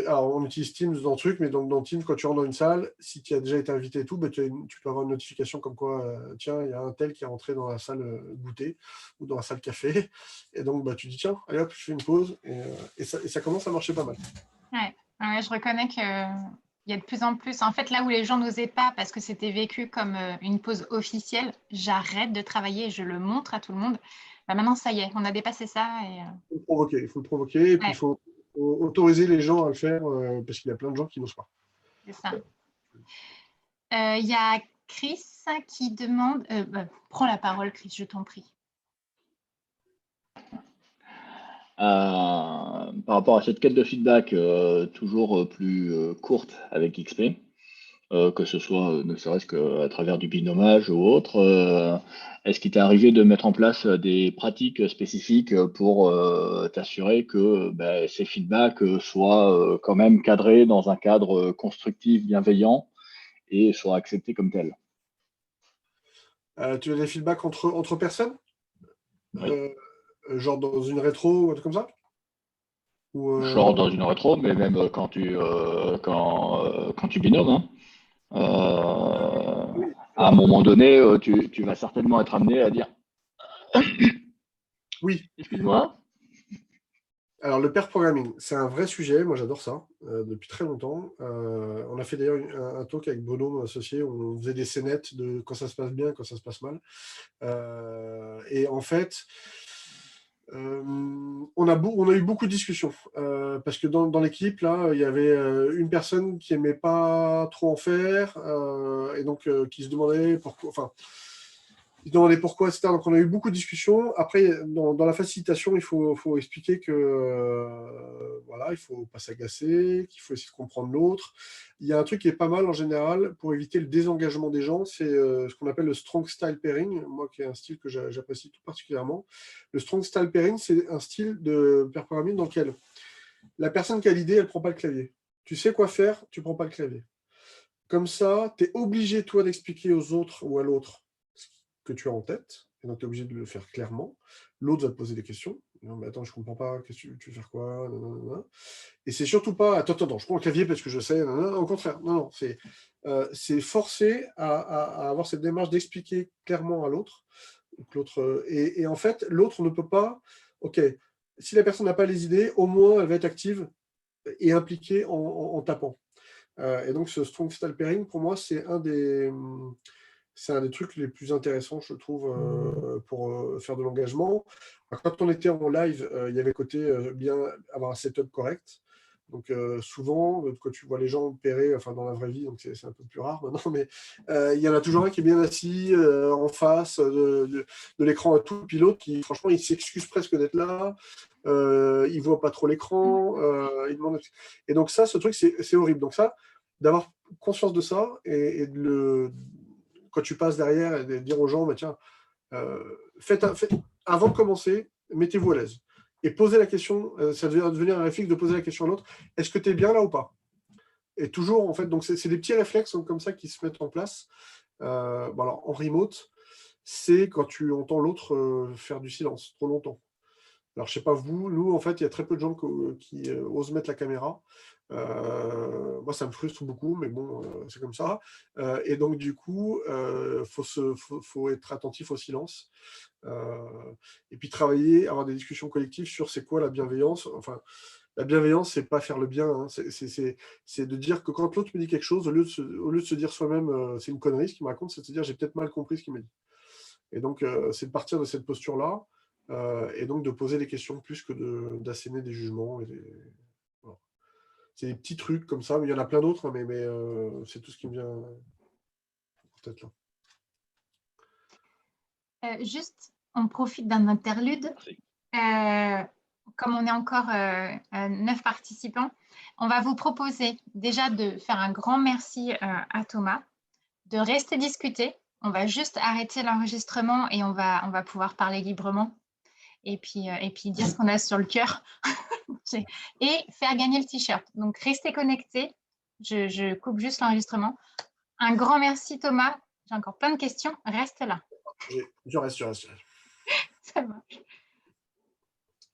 Alors, on utilise Teams dans le truc, mais donc dans Teams, quand tu rentres dans une salle, si tu as déjà été invité et tout, tu peux avoir une notification comme quoi, tiens, il y a un tel qui est rentré dans la salle goûter ou dans la salle café. Et donc, tu dis, tiens, allez hop, je fais une pause. Et ça commence à marcher pas mal. Ouais, je reconnais qu'il y a de plus en plus. En fait, là où les gens n'osaient pas, parce que c'était vécu comme une pause officielle, j'arrête de travailler et je le montre à tout le monde. Maintenant, ça y est, on a dépassé ça. Il faut le provoquer, et puis il faut autoriser les gens à le faire, parce qu'il y a plein de gens qui n'osent pas. C'est ça. Il y a Chris qui demande... prends la parole, Chris, je t'en prie. Par rapport à cette quête de feedback toujours plus courte avec XP, que ce soit ne serait-ce qu'à travers du binomage ou autre, est-ce qu'il t'est arrivé de mettre en place des pratiques spécifiques pour t'assurer que ces feedbacks soient quand même cadrés dans un cadre constructif, bienveillant et soient acceptés comme tels? Tu as des feedbacks entre personnes? Oui. Genre dans une rétro ou un truc comme ça? Ou, Genre dans une rétro, mais même quand tu binômes, hein. Oui. À un moment donné, tu vas certainement être amené à dire Oui. excuse-moi. Alors, le pair programming, c'est un vrai sujet. Moi, j'adore ça depuis très longtemps. On a fait d'ailleurs un talk avec Bruno, mon associé, où on faisait des scénettes de quand ça se passe bien, quand ça se passe mal. Et en fait, on a eu beaucoup de discussions parce que dans l'équipe, là, il y avait une personne qui aimait pas trop en faire et donc qui se demandait pourquoi. Enfin, il se demandait pourquoi, etc. Donc, on a eu beaucoup de discussions. Après, dans la facilitation, il faut expliquer que voilà, il ne faut pas s'agacer, qu'il faut essayer de comprendre l'autre. Il y a un truc qui est pas mal en général pour éviter le désengagement des gens, c'est ce qu'on appelle le strong style pairing, moi qui est un style que j'apprécie tout particulièrement. Le strong style pairing, c'est un style de pair programming dans lequel la personne qui a l'idée, elle ne prend pas le clavier. Tu sais quoi faire, tu ne prends pas le clavier. Comme ça, tu es obligé, toi, d'expliquer aux autres ou à l'autre ce que tu as en tête, et donc tu es obligé de le faire clairement. L'autre va te poser des questions. Non, mais attends, je ne comprends pas, qu'est-ce que tu veux faire quoi? Nanana. Et c'est surtout pas, attends, je prends le clavier parce que je sais, nanana. Au contraire, non, c'est forcé à avoir cette démarche d'expliquer clairement à l'autre. Et en fait, l'autre ne peut pas, ok, si la personne n'a pas les idées, au moins elle va être active et impliquée en tapant. Et donc, ce strong style pairing, pour moi, c'est un des trucs les plus intéressants, je trouve, pour faire de l'engagement. Quand on était en live, il y avait côté bien avoir un setup correct. Donc, souvent, quand tu vois les gens pairer, enfin, dans la vraie vie, donc c'est un peu plus rare maintenant, mais il y en a toujours un qui est bien assis en face de l'écran à tout, puis l'autre qui, franchement, il s'excuse presque d'être là. Il ne voit pas trop l'écran. Il demande... Et donc, ça, ce truc, c'est horrible. Donc, ça, d'avoir conscience de ça et quand tu passes derrière et de dire aux gens, bah, tiens, avant de commencer, mettez-vous à l'aise. Et posez la question, ça devient devenir un réflexe de poser la question à l'autre, est-ce que tu es bien là ou pas? Et toujours, en fait, donc c'est des petits réflexes comme ça qui se mettent en place. Bon, alors, en remote, c'est quand tu entends l'autre faire du silence trop longtemps. Alors, je ne sais pas vous, nous, en fait, il y a très peu de gens qui osent mettre la caméra. Moi, ça me frustre beaucoup, mais bon, c'est comme ça. Et donc, du coup, faut être attentif au silence. Et puis, travailler, avoir des discussions collectives sur c'est quoi la bienveillance. Enfin, la bienveillance, c'est pas faire le bien. Hein. C'est de dire que quand l'autre me dit quelque chose, au lieu de se dire soi-même, c'est une connerie ce qu'il me raconte, c'est de se dire j'ai peut-être mal compris ce qu'il m'a dit. Et donc, c'est de partir de cette posture-là. Et donc de poser des questions plus que d'asséner des jugements. Voilà. C'est des petits trucs comme ça, mais il y en a plein d'autres, hein, mais c'est tout ce qui me vient en tête là. Juste, on profite d'un interlude. Comme on est encore 9 participants, on va vous proposer déjà de faire un grand merci à Thomas, de rester discuter. On va juste arrêter l'enregistrement et on va pouvoir parler librement et puis dire ce qu'on a sur le cœur et faire gagner le t-shirt. Donc, restez connectés. Je coupe juste l'enregistrement. Un grand merci, Thomas. J'ai encore plein de questions. Reste là. Je reste. Ça marche.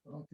Donc,